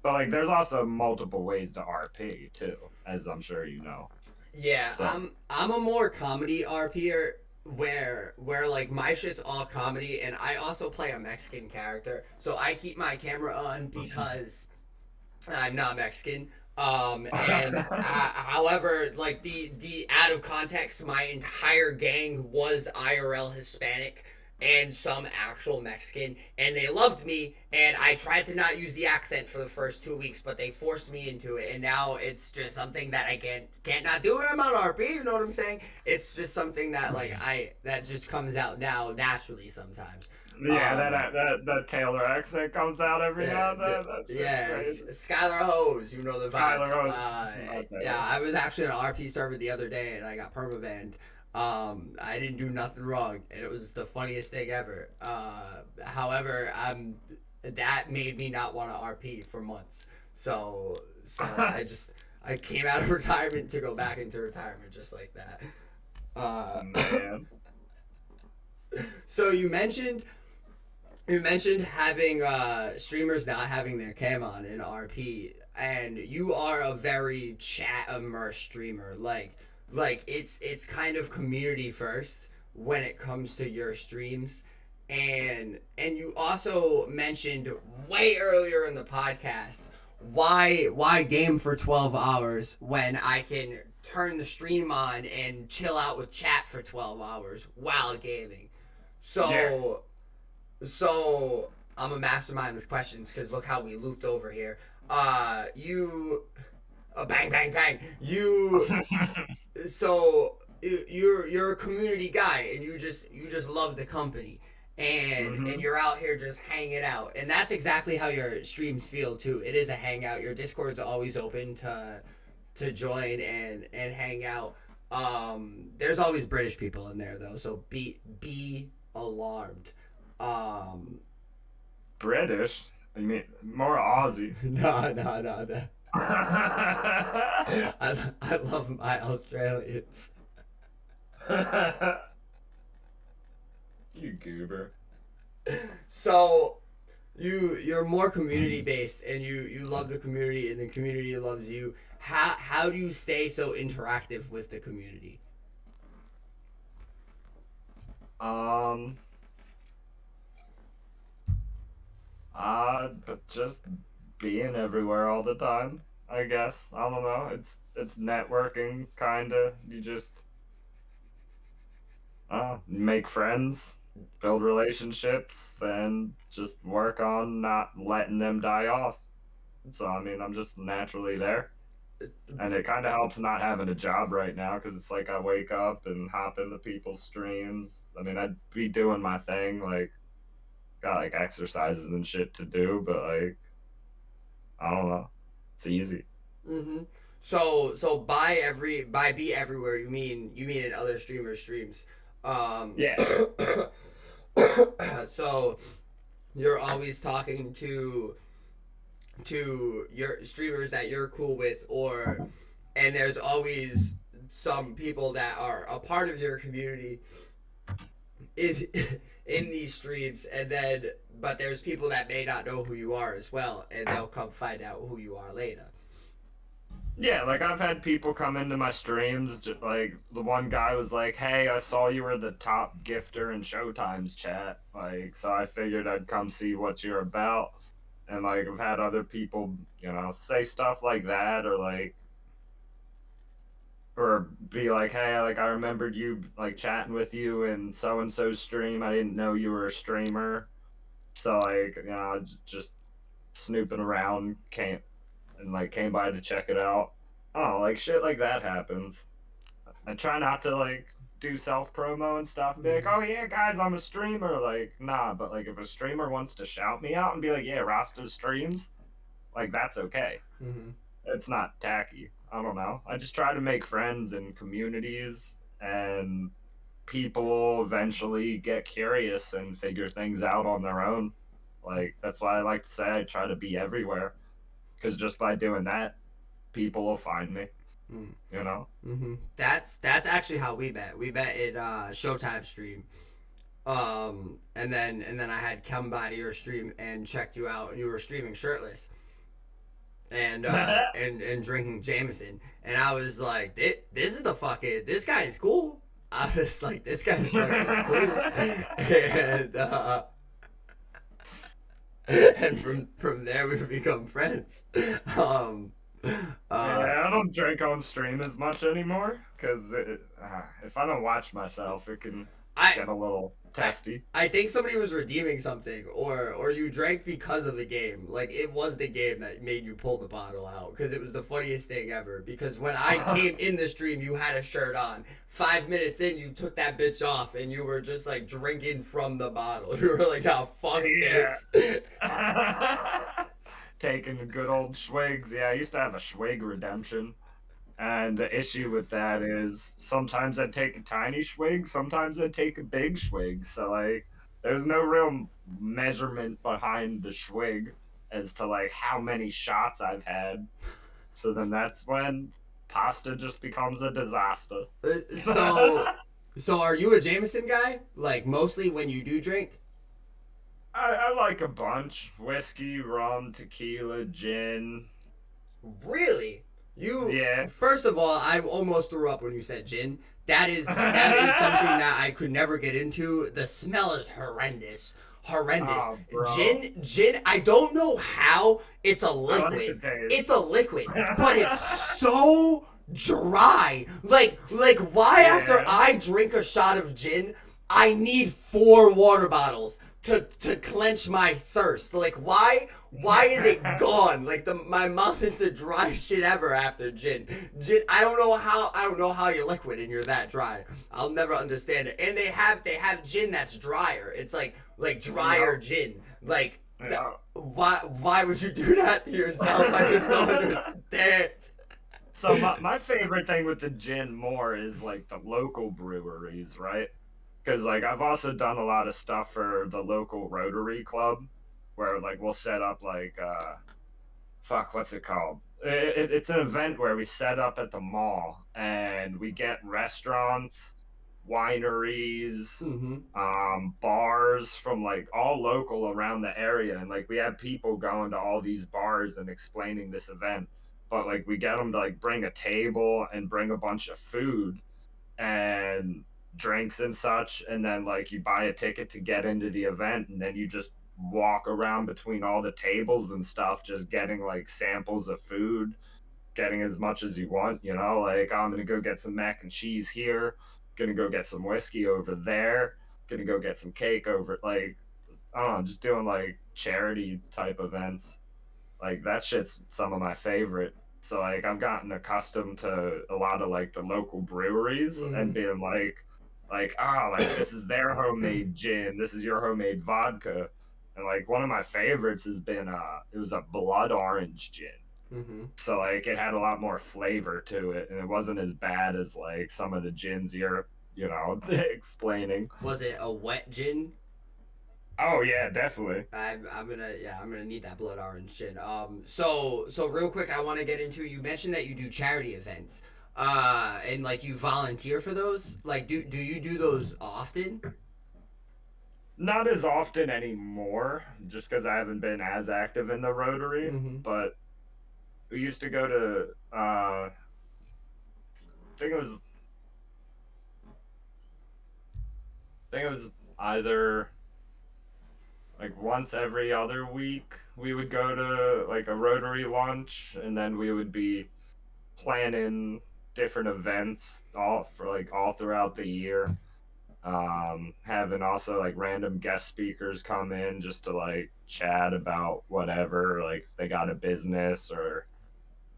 but like there's also multiple ways to RP too, as I'm sure you know. Yeah, So I'm a more comedy RPer where like my shit's all comedy and I also play a Mexican character. So I keep my camera on because I'm not Mexican. However, like the out of context, my entire gang was IRL Hispanic and some actual Mexican, and they loved me. And I tried to not use the accent for the first 2 weeks, but they forced me into it, and now it's just something that I can't not do when I'm on RP. You know what I'm saying? It's just something that that just comes out now naturally sometimes. yeah, that Taylor accent comes out every now and then. That's just Yeah, crazy. Skylar Hose, you know the Tyler vibes. Rose. Okay. Yeah, I was actually on an RP server the other day and I got permabanned. I didn't do nothing wrong, and it was the funniest thing ever. However, that made me not want to RP for months. So I came out of retirement to go back into retirement just like that. Man. So you mentioned having streamers not having their cam on in RP, and you are a very chat immersed streamer. It's kind of community first when it comes to your streams, and you also mentioned way earlier in the podcast why game for 12 hours when I can turn the stream on and chill out with chat for 12 hours while gaming. So. Yeah. So I'm a mastermind with questions because look how we looped over here. You, bang bang bang. You're a community guy and you just love the company and Hmm. you're out here just hanging out and that's exactly how your streams feel too. It is a hangout. Your Discord's always open to join and hang out. There's always British people in there though, so be alarmed. Um, British. I mean, more Aussie. no. I love my Australians. You goober. So you're more community based and you love the community and the community loves you. How do you stay so interactive with the community? Um, but just being everywhere all the time. I guess I don't know. It's networking, kinda. You just make friends, build relationships, then just work on not letting them die off. So I mean, I'm just naturally there, and it kind of helps not having a job right now because it's like I wake up and hop into people's streams. I mean, I'd be doing my thing, like got like exercises and shit to do, but like I don't know, it's easy. Mm-hmm. So by be everywhere you mean in other streamers streams. Um, Yeah. so you're always talking to your streamers that you're cool with, or and there's always some people that are a part of your community is in these streams, and then but there's people that may not know who you are as well, and they'll come find out who you are later. Yeah, like I've had people come into my streams, like the one guy was like, "Hey, I saw you were the top gifter in Showtime's chat." Like, so I figured I'd come see what you're about. And like I've had other people, say stuff like that, or be like, "Hey, like I remembered you like chatting with you in so and so stream. I didn't know you were a streamer." So like, just snooping around, came by to check it out. Oh, like shit like that happens. I try not to like do self promo and stuff and be like, "Oh yeah, guys, I'm a streamer." Like, nah, but like if a streamer wants to shout me out and be like, "Yeah, Rasta streams," like that's okay. Mm-hmm. It's not tacky. I don't know. I just try to make friends in communities, and people eventually get curious and figure things out on their own. Like that's why I like to say I try to be everywhere, because just by doing that, people will find me. Mm. You know. That's actually how we met. We met in Showtime stream. And then I had come by to your stream and checked you out, and you were streaming shirtless and and drinking Jameson, and I was like, this is the fucking, this guy is cool. I was like, this guy's fucking cool, and from there we've become friends. Um, Yeah, I don't drink on stream as much anymore because if I don't watch myself, it can I get a little testy. I think somebody was redeeming something, or you drank because of the game. Like it was the game that made you pull the bottle out, because it was the funniest thing ever. Because when I came in the stream, you had a shirt on. 5 minutes in, you took that bitch off, and you were just like drinking from the bottle. You were like, "Oh fuck this." Taking the good old schwigs. Yeah, I used to have a schwig redemption. And the issue with that is sometimes I'd take a tiny swig, sometimes I'd take a big swig. So like there's no real measurement behind the swig as to like how many shots I've had. So then that's when pasta just becomes a disaster. So, so are you a Jameson guy? Like mostly when you do drink? I like a bunch. Whiskey, rum, tequila, gin. Really? You Yeah. First of all, I almost threw up when you said gin. That is something that I could never get into. The smell is horrendous. Horrendous. Oh, bro. Gin, I don't know how it's a I like liquid. the taste. It's a liquid, but it's so dry. Like why after I drink a shot of gin, I need 4 water bottles to quench my thirst. Like why is it gone? Like my mouth is the driest shit ever after gin. Gin, I don't know how you're liquid and you're that dry. I'll never understand it. And they have gin that's drier. It's like drier gin. Like why would you do that to yourself? I just don't understand. So my favorite thing with the gin more is like the local breweries, right? Because like I've also done a lot of stuff for the local Rotary Club, where like we'll set up like what's it called? It's an event where we set up at the mall and we get restaurants, wineries, bars from like all local around the area, and like we have people going to all these bars and explaining this event. But like we get them to like bring a table and bring a bunch of food and drinks and such, and then like you buy a ticket to get into the event, and then you just walk around between all the tables and stuff, just getting like samples of food, getting as much as you want, like I'm gonna go get some mac and cheese here, gonna go get some whiskey over there, gonna go get some cake over, like I don't know, just doing like charity type events. Like that shit's some of my favorite. So like I've gotten accustomed to a lot of like the local breweries and being like this is their homemade gin, this is your homemade vodka. And like one of my favorites has been it was a blood orange gin. So like it had a lot more flavor to it, and it wasn't as bad as like some of the gins explaining. Was it a wet gin? Oh yeah, definitely. I'm gonna need that blood orange gin. So real quick, I want to get into. You mentioned that you do charity events, and like you volunteer for those. Like, do you do those often? Not as often anymore, just because I haven't been as active in the Rotary. Mm-hmm. But we used to go to, I think it was, either like once every other week. We would go to like a Rotary lunch, and then we would be planning different events all throughout the year. Having also like random guest speakers come in just to like chat about whatever, like if they got a business or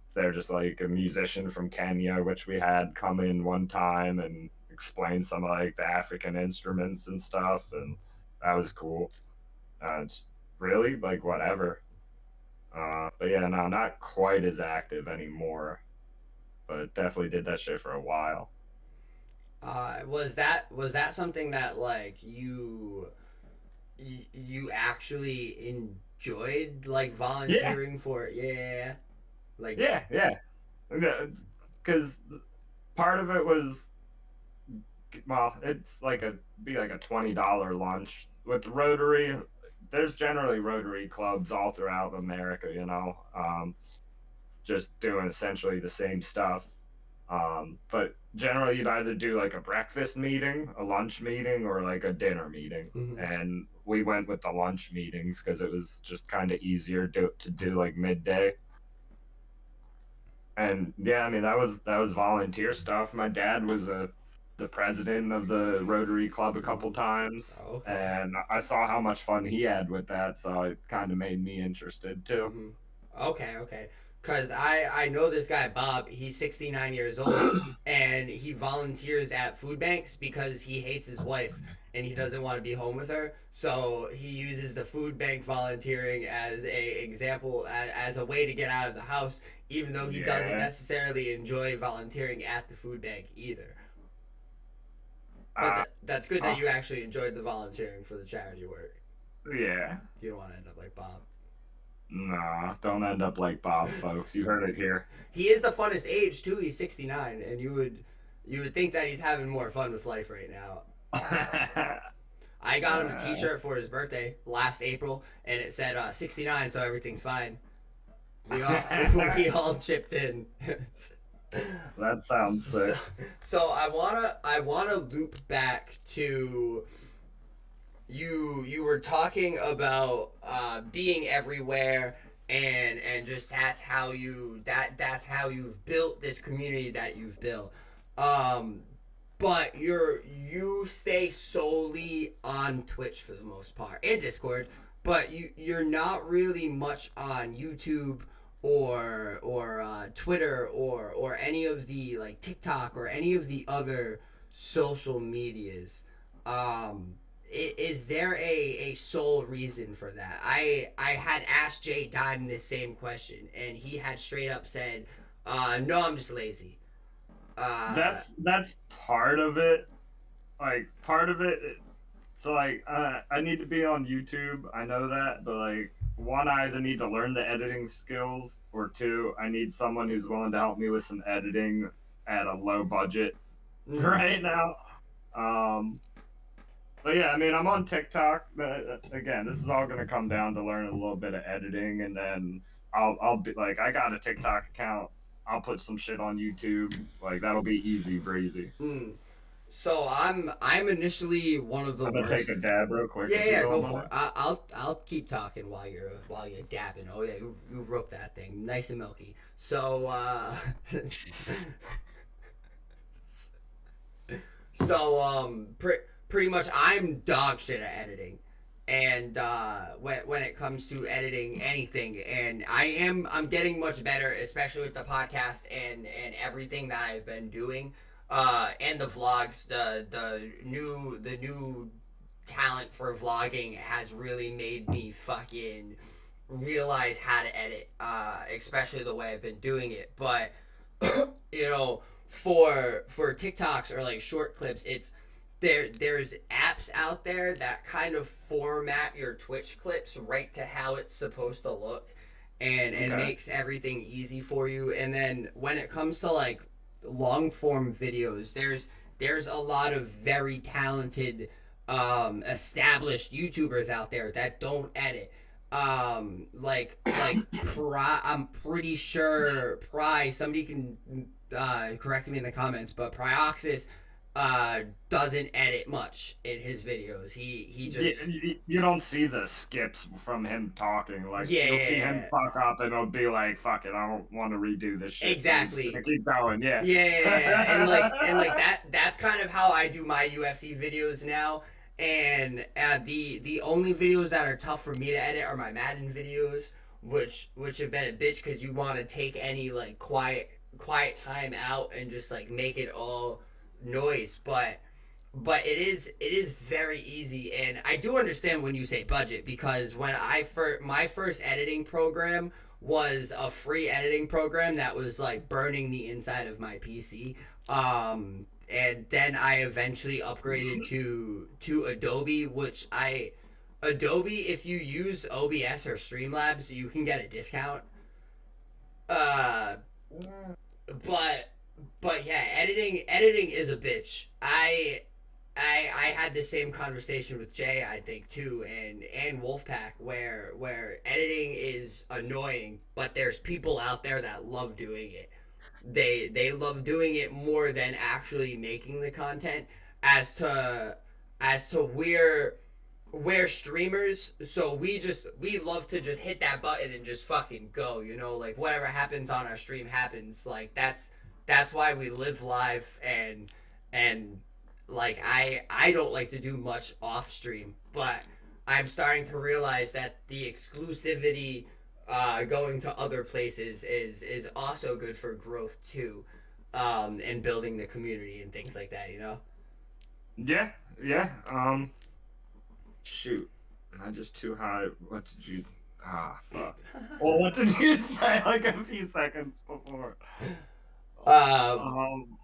if they're just like a musician from Kenya, which we had come in one time and explain some of like the African instruments and stuff, and that was cool. Just really like whatever. But yeah, no, not quite as active anymore, but definitely did that shit for a while. Was that something that like you actually enjoyed like Yeah, volunteering for? Yeah, like yeah. Because part of it was, well, it's like a $20 lunch with Rotary. There's generally Rotary clubs all throughout America, just doing essentially the same stuff. But generally, you'd either do like a breakfast meeting, a lunch meeting, or like a dinner meeting. mhm. And we went with the lunch meetings because it was just kind of easier to do like midday. And yeah, I mean that was volunteer stuff. My dad was the president of the Rotary Club a couple times, Okay. and I saw how much fun he had with that, so it kind of made me interested too. Hmm. Okay. Cause I know this guy Bob. He's 69 years old, and he volunteers at food banks because he hates his wife and he doesn't want to be home with her. So he uses the food bank volunteering as a example, as a way to get out of the house, even though he doesn't Yeah. necessarily enjoy volunteering at the food bank either. But Uh, that's good that uh, you actually enjoyed the volunteering for the charity work. yeah. You don't want to end up like Bob. Nah, don't end up like Bob, folks. You heard it here. He is the funnest age too. He's 69, and you would think that he's having more fun with life right now. I got him a T-shirt for his birthday last April, and it said 69, so everything's fine. We all we all chipped in. That sounds so, sick. so I wanna loop back to you were talking about being everywhere, and just that's how you've built this community that you've built. um but you stay solely on Twitch for the most part and Discord, but you're not really much on YouTube or Twitter or any of the like TikTok or any of the other social medias. um is there a sole reason for that? I had asked Jay Dime this same question, and he had straight up said, no, I'm just lazy. uh That's part of it. Like part of it. So like I need to be on YouTube. I know that, but like one, I either need to learn the editing skills, or two, I need someone who's willing to help me with some editing at a low budget mhm. right now. Um, but yeah, I mean, I'm on TikTok. Again, this is all going to come down to learning a little bit of editing, and then I'll be like, I got a TikTok account. I'll put some shit on YouTube. Like that'll be easy breezy. Mm. So I'm initially one of the I'm gonna take a worst. dab real quick Yeah, if you yeah, go don't for it. mind. I'll keep talking while you're dabbing. Oh yeah, you rope that thing nice and milky. So pretty much I'm dog shit at editing, and when it comes to editing anything, and I'm getting much better, especially with the podcast and everything that I've been doing, and the vlogs, the new talent for vlogging has really made me fucking realize how to edit, especially the way I've been doing it. But you know, for TikToks or like short clips, it's there's apps out there that kind of format your Twitch clips right to how it's supposed to look, and Okay. makes everything easy for you. And then when it comes to like long form videos, there's a lot of very talented established YouTubers out there that don't edit. I'm pretty sure somebody can correct me in the comments, but Prioxis doesn't edit much in his videos. He just You don't see the skips from him talking. Like, yeah, you'll see him fuck up and it'll be like, fuck it, I don't want to redo this shit. exactly. So I'm just gonna keep going, yeah. Yeah. And like that's kind of how I do my UFC videos now. And the only videos that are tough for me to edit are my Madden videos, which have been a bitch because you want to take any like quiet time out and just like make it all noise. But it is very easy, and I do understand when you say budget, because when my first editing program was a free editing program that was like burning the inside of my PC. And then I eventually upgraded to Adobe, Adobe, if you use OBS or Streamlabs, you can get a discount. Uh, but yeah, editing is a bitch. I had the same conversation with Jay, I think too, and Wolfpack, where editing is annoying, but there's people out there that love doing it. They love doing it more than actually making the content. As to we're streamers, so we love to just hit that button and just fucking go, like whatever happens on our stream happens. Like that's why we live live. And like I don't like to do much off stream, but I'm starting to realize that the exclusivity going to other places is also good for growth too, and building the community and things like that. Yeah. Shoot. Am I just too high? What did you... fuck. Well, what did you say like a few seconds before? Um,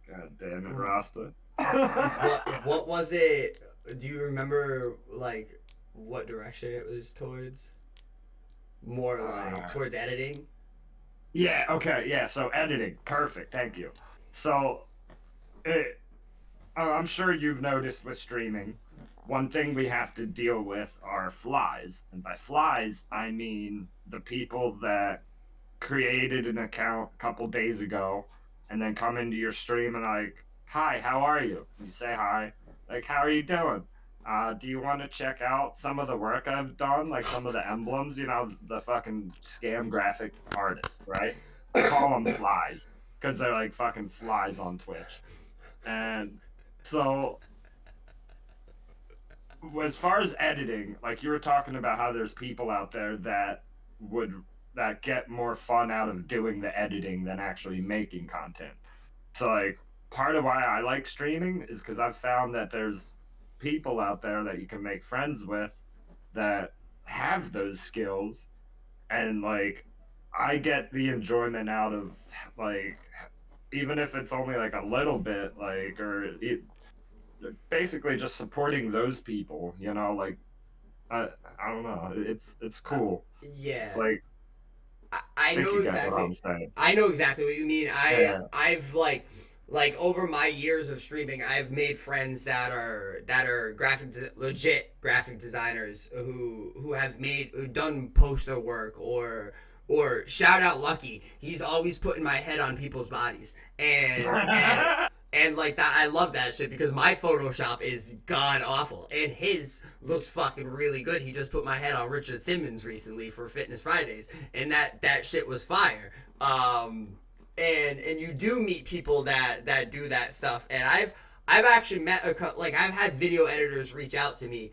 God damn it, Rasta. what was it? Do you remember like what direction it was towards? More like towards editing? Yeah, okay, yeah, so editing. Perfect, thank you. So, I'm sure you've noticed with streaming, one thing we have to deal with are flies. And by flies, I mean the people that created an account a couple days ago and then come into your stream and like, hi, how are you? You say hi. Like, how are you doing? Do you want to check out some of the work I've done? Like some of the emblems, the fucking scam graphic artists, right? I call them flies because they're like fucking flies on Twitch. And so, as far as editing, like you were talking about how there's people out there that get more fun out of doing the editing than actually making content. So like part of why I like streaming is because I've found that there's people out there that you can make friends with that have those skills, and like I get the enjoyment out of like, even if it's only like a little bit, like, basically just supporting those people, like I don't know, it's cool. Yeah. It's like, I know exactly. I know exactly what you mean. I've like over my years of streaming, I've made friends that are legit graphic designers who have done poster work, or shout out Lucky. He's always putting my head on people's bodies, and like that, I love that shit because my Photoshop is god awful and his looks fucking really good. He just put my head on Richard Simmons recently for Fitness Fridays, and that shit was fire. And you do meet people that do that stuff, and I've actually met I've had video editors reach out to me.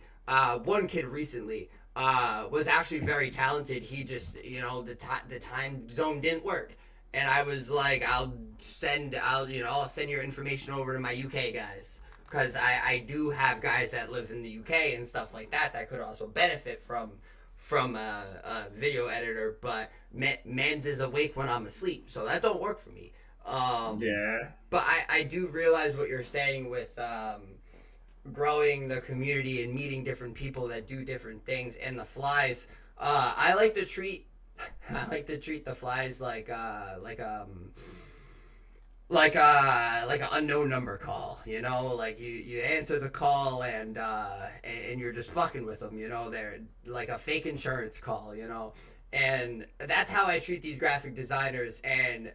One kid recently was actually very talented. He just the time zone didn't work. And I was like, I'll send your information over to my UK guys, because I do have guys that live in the UK and stuff like that could also benefit from from a video editor, but Mans is awake when I'm asleep, so that don't work for me. Yeah. But I do realize what you're saying with growing the community and meeting different people that do different things, and the flies. I like to treat I like to treat the flies like an unknown number call, you know, like you answer the call and you're just fucking with them, you know, they're like a fake insurance call, you know, and that's how I treat these graphic designers. And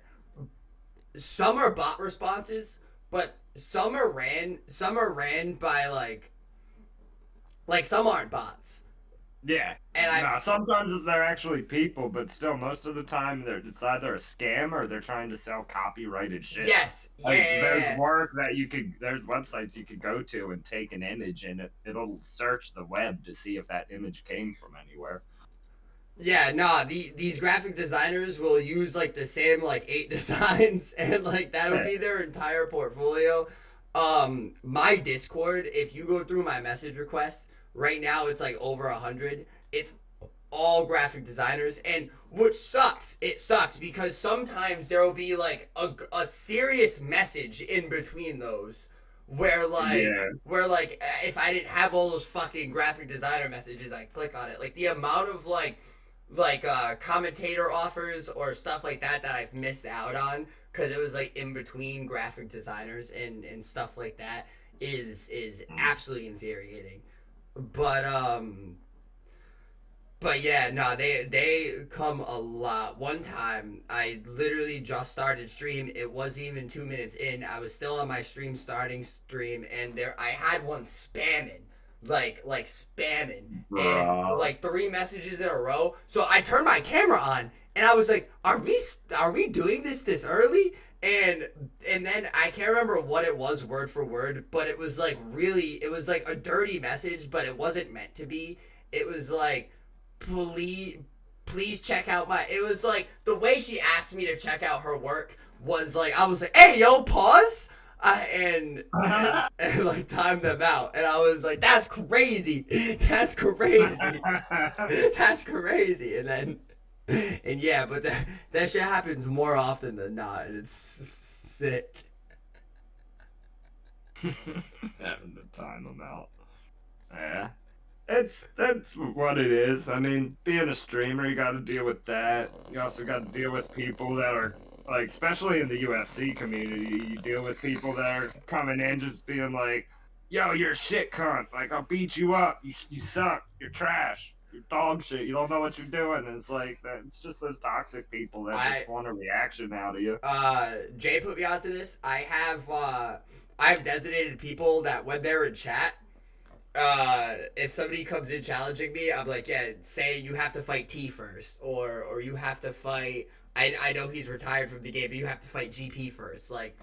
some are bot responses, but some are ran by like some aren't bots. Yeah. And No, I've sometimes they're actually people, but still, most of the time, it's either a scam or they're trying to sell copyrighted shit. yes, Like, yeah. there's websites you could go to and take an image, and it'll search the web to see if that image came from anywhere. Yeah, nah, these graphic designers will use like the same like 8 designs and like that'll Yeah. be their entire portfolio. My Discord, if you go through my message request, right now it's like over 100. It's all graphic designers, and what sucks, it sucks because sometimes there'll be like a serious message in between those Yeah. where like if I didn't have all those fucking graphic designer messages, I click on it. Like the amount of commentator offers or stuff like that I've missed out on because it was like in between graphic designers and stuff like that is absolutely infuriating. But but yeah, no, they come a lot. One time, I literally just started stream. It wasn't even 2 minutes in. I was still on my starting stream, and there I had one spamming, like spamming, and Bruh. like 3 messages in a row. So I turned my camera on, and I was like, "Are we doing this early?" And then I can't remember what it was word for word, but it was like it was like a dirty message, but it wasn't meant to be. It was like, please check out my, it was like the way she asked me to check out her work was like, I was like, hey yo, pause. And like timed them out, and I was like, that's crazy. That's crazy. That's crazy. And then and yeah, but that shit happens more often than not, and it's sick. Having to time them out. Yeah. That's what it is. I mean, being a streamer, you got to deal with that. You also got to deal with people that are like, especially in the UFC community, you deal with people that are coming in just being like, "Yo, you're a shit cunt. Like, I'll beat you up. You suck. You're trash. You're dog shit. You don't know what you're doing." And it's like that. It's just those toxic people that I just want a reaction out of you. Jay put me onto this. I've designated people that when they're in chat, if somebody comes in challenging me, I'm like, yeah, say you have to fight T first, or you have to fight. I know he's retired from the game, but you have to fight GP first. Like,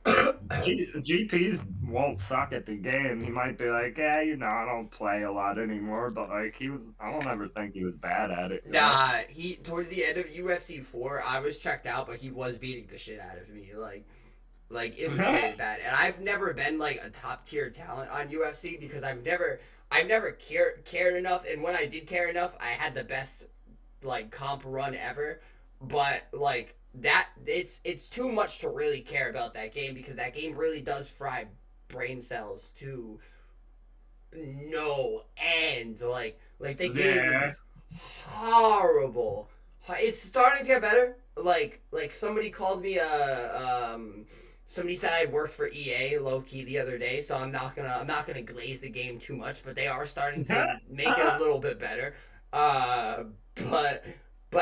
GPs won't suck at the game. He might be like, yeah, I don't play a lot anymore, but like I don't ever think he was bad at it. nah, he towards the end of UFC 4, I was checked out, but he was beating the shit out of me. Like it was really bad, and I've never been like a top tier talent on UFC because I've never cared enough, and when I did care enough, I had the best like comp run ever. But like that, it's too much to really care about that game because that game really does fry brain cells to no end. Like the game Yeah. is horrible. It's starting to get better. Like somebody called me somebody said I worked for EA low key the other day, so I'm not gonna glaze the game too much, but they are starting to make it a little bit better. Uh, but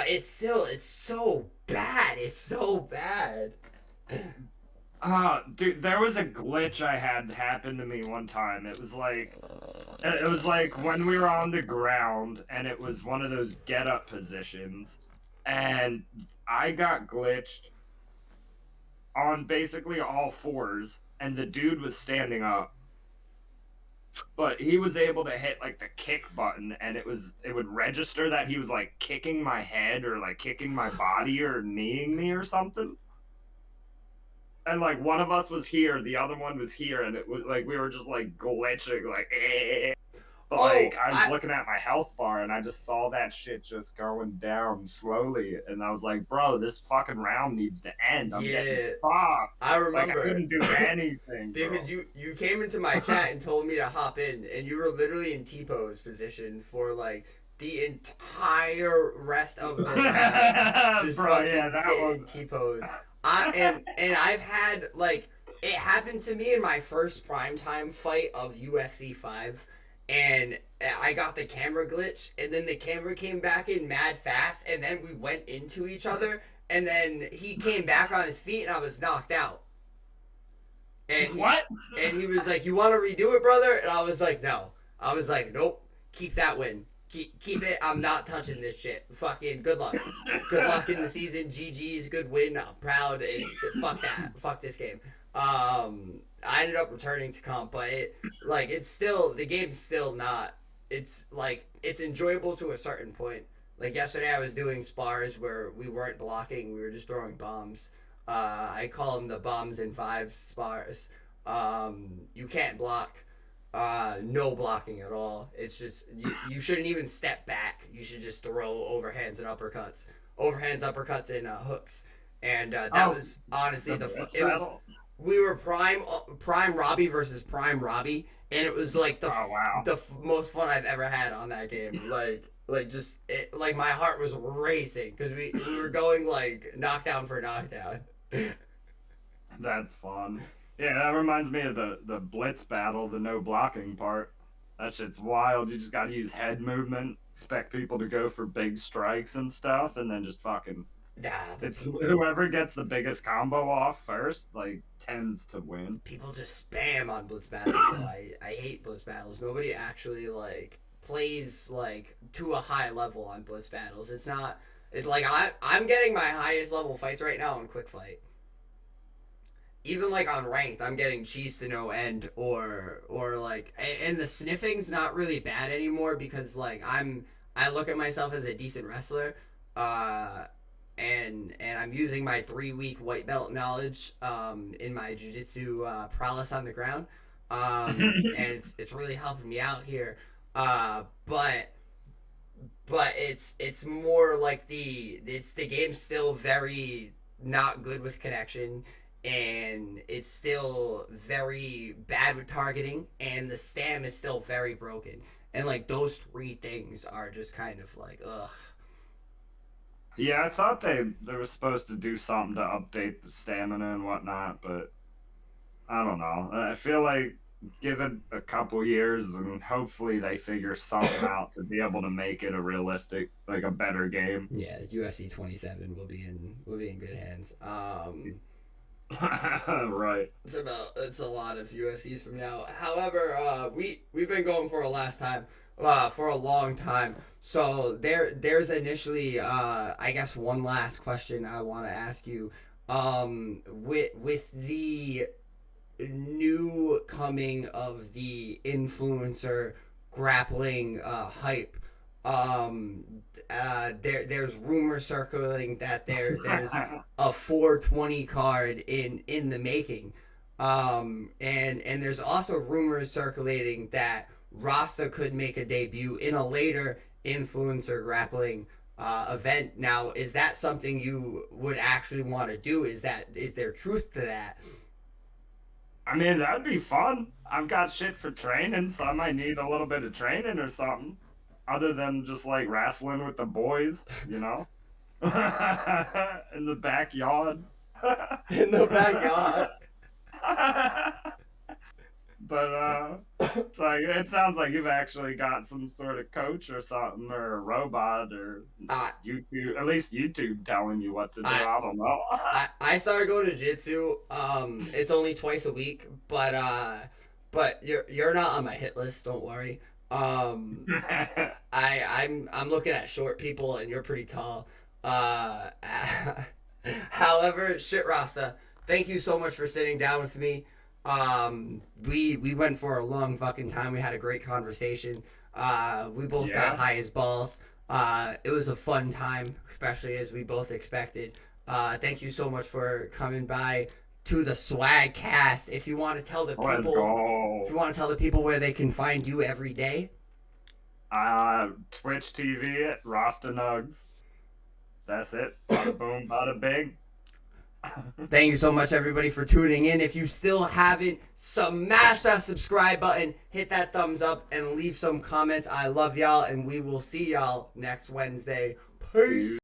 it's so bad. It's so bad. Dude, there was a glitch I had happen to me one time. It was like when we were on the ground, and it was one of those get up positions, and I got glitched on basically all fours, and the dude was standing up, but he was able to hit like the kick button, and it would register that he was like kicking my head or like kicking my body or kneeing me or something. And like one of us was here, the other one was here, and it was like we were just like glitching, like. Oh, Like, I was looking at my health bar and I just saw that shit just going down slowly. And I was like, bro, this fucking round needs to end. I'm getting yeah, fucked. I Like, I remember couldn't do anything, because bro. you came into my chat and told me to hop in, and you were literally in T-pose position for like the entire rest of the round, just Bro, yeah, fucking that sit was. in T-pose. And I've had like it happened to me in my first primetime fight of UFC 5, and I got the camera glitch, and then the camera came back in mad fast, and then we went into each other, and then he came back on his feet, and I was knocked out. And What? he was like, "You want to redo it, brother?" And I was like, "No." I was like, "Nope. Keep that win. Keep it. I'm not touching this shit. Fucking good luck. Good luck in the season. GG's. Good win. I'm proud. And fuck that. Fuck this game." I ended up returning to comp, but it's still the game's still not. It's like it's enjoyable to a certain point. Like yesterday, I was doing spars where we weren't blocking; we were just throwing bombs. I call them the bombs and fives spars. You can't block. No blocking at all. It's just you shouldn't even step back. You should just throw overhands and uppercuts, and hooks. And that was honestly it was. We were prime Robbie versus prime Robbie, and it was like wow. the most fun I've ever had on that game. Like my heart was racing because we were going like knockdown for knockdown. That's fun. Yeah, that reminds me of the blitz battle, the no blocking part. That shit's wild. You just got to use head movement, expect people to go for big strikes and stuff, and then just fucking. Nah, It's whoever gets the biggest combo off first, like, tends to win. people just spam on blitz battles. Though I hate blitz battles. Nobody actually like plays like to a high level on blitz battles. It's not. It's like I'm getting my highest level fights right now on quick fight. Even like on ranked, I'm getting cheese to no end, or like, and the sniffing's not really bad anymore because like I look at myself as a decent wrestler, and I'm using my 3-week white belt knowledge in my jiu-jitsu prowess on the ground, and it's really helping me out here, but it's more like the game's still very not good with connection, and it's still very bad with targeting, and the stam is still very broken. And like those three things are just kind of like ugh. Yeah, I thought they were supposed to do something to update the stamina and whatnot, but I don't know. I feel like give it a couple years and hopefully they figure something out to be able to make it a realistic, like a better game. Yeah, UFC 27 will be in good hands. Right. It's a lot of UFCs from now. However, we've been going for for a long time. So there's initially I guess one last question I want to ask you. With the new coming of the influencer grappling hype, there's rumors circulating that there's a 420 card in the making, and there's also rumors circulating that Rasta could make a debut in a later influencer grappling event. Now, is that something you would actually want to do? Is there truth to that? I mean, that'd be fun. I've got shit for training, so I might need a little bit of training or something. Other than just like wrestling with the boys, you know? In the backyard. In the backyard. But it's like it sounds like you've actually got some sort of coach or something, or a robot, or YouTube, at least YouTube telling you what to do. I don't know. I started going to jiu-jitsu. It's only twice a week, but you're not on my hit list. Don't worry. I'm looking at short people, and you're pretty tall. However, shit, Rasta, thank you so much for sitting down with me. We went for a long fucking time. We had a great conversation. We both got high as balls. It was a fun time, especially as we both expected. Thank you so much for coming by to the Swag Cast. If you want to tell the people, where they can find you every day. Twitch TV at RastaNugz. That's it. Bada boom, bada bing. Thank you so much, everybody, for tuning in. If you still haven't, smash that subscribe button, hit that thumbs up, and leave some comments. I love y'all, and we will see y'all next Wednesday. Peace.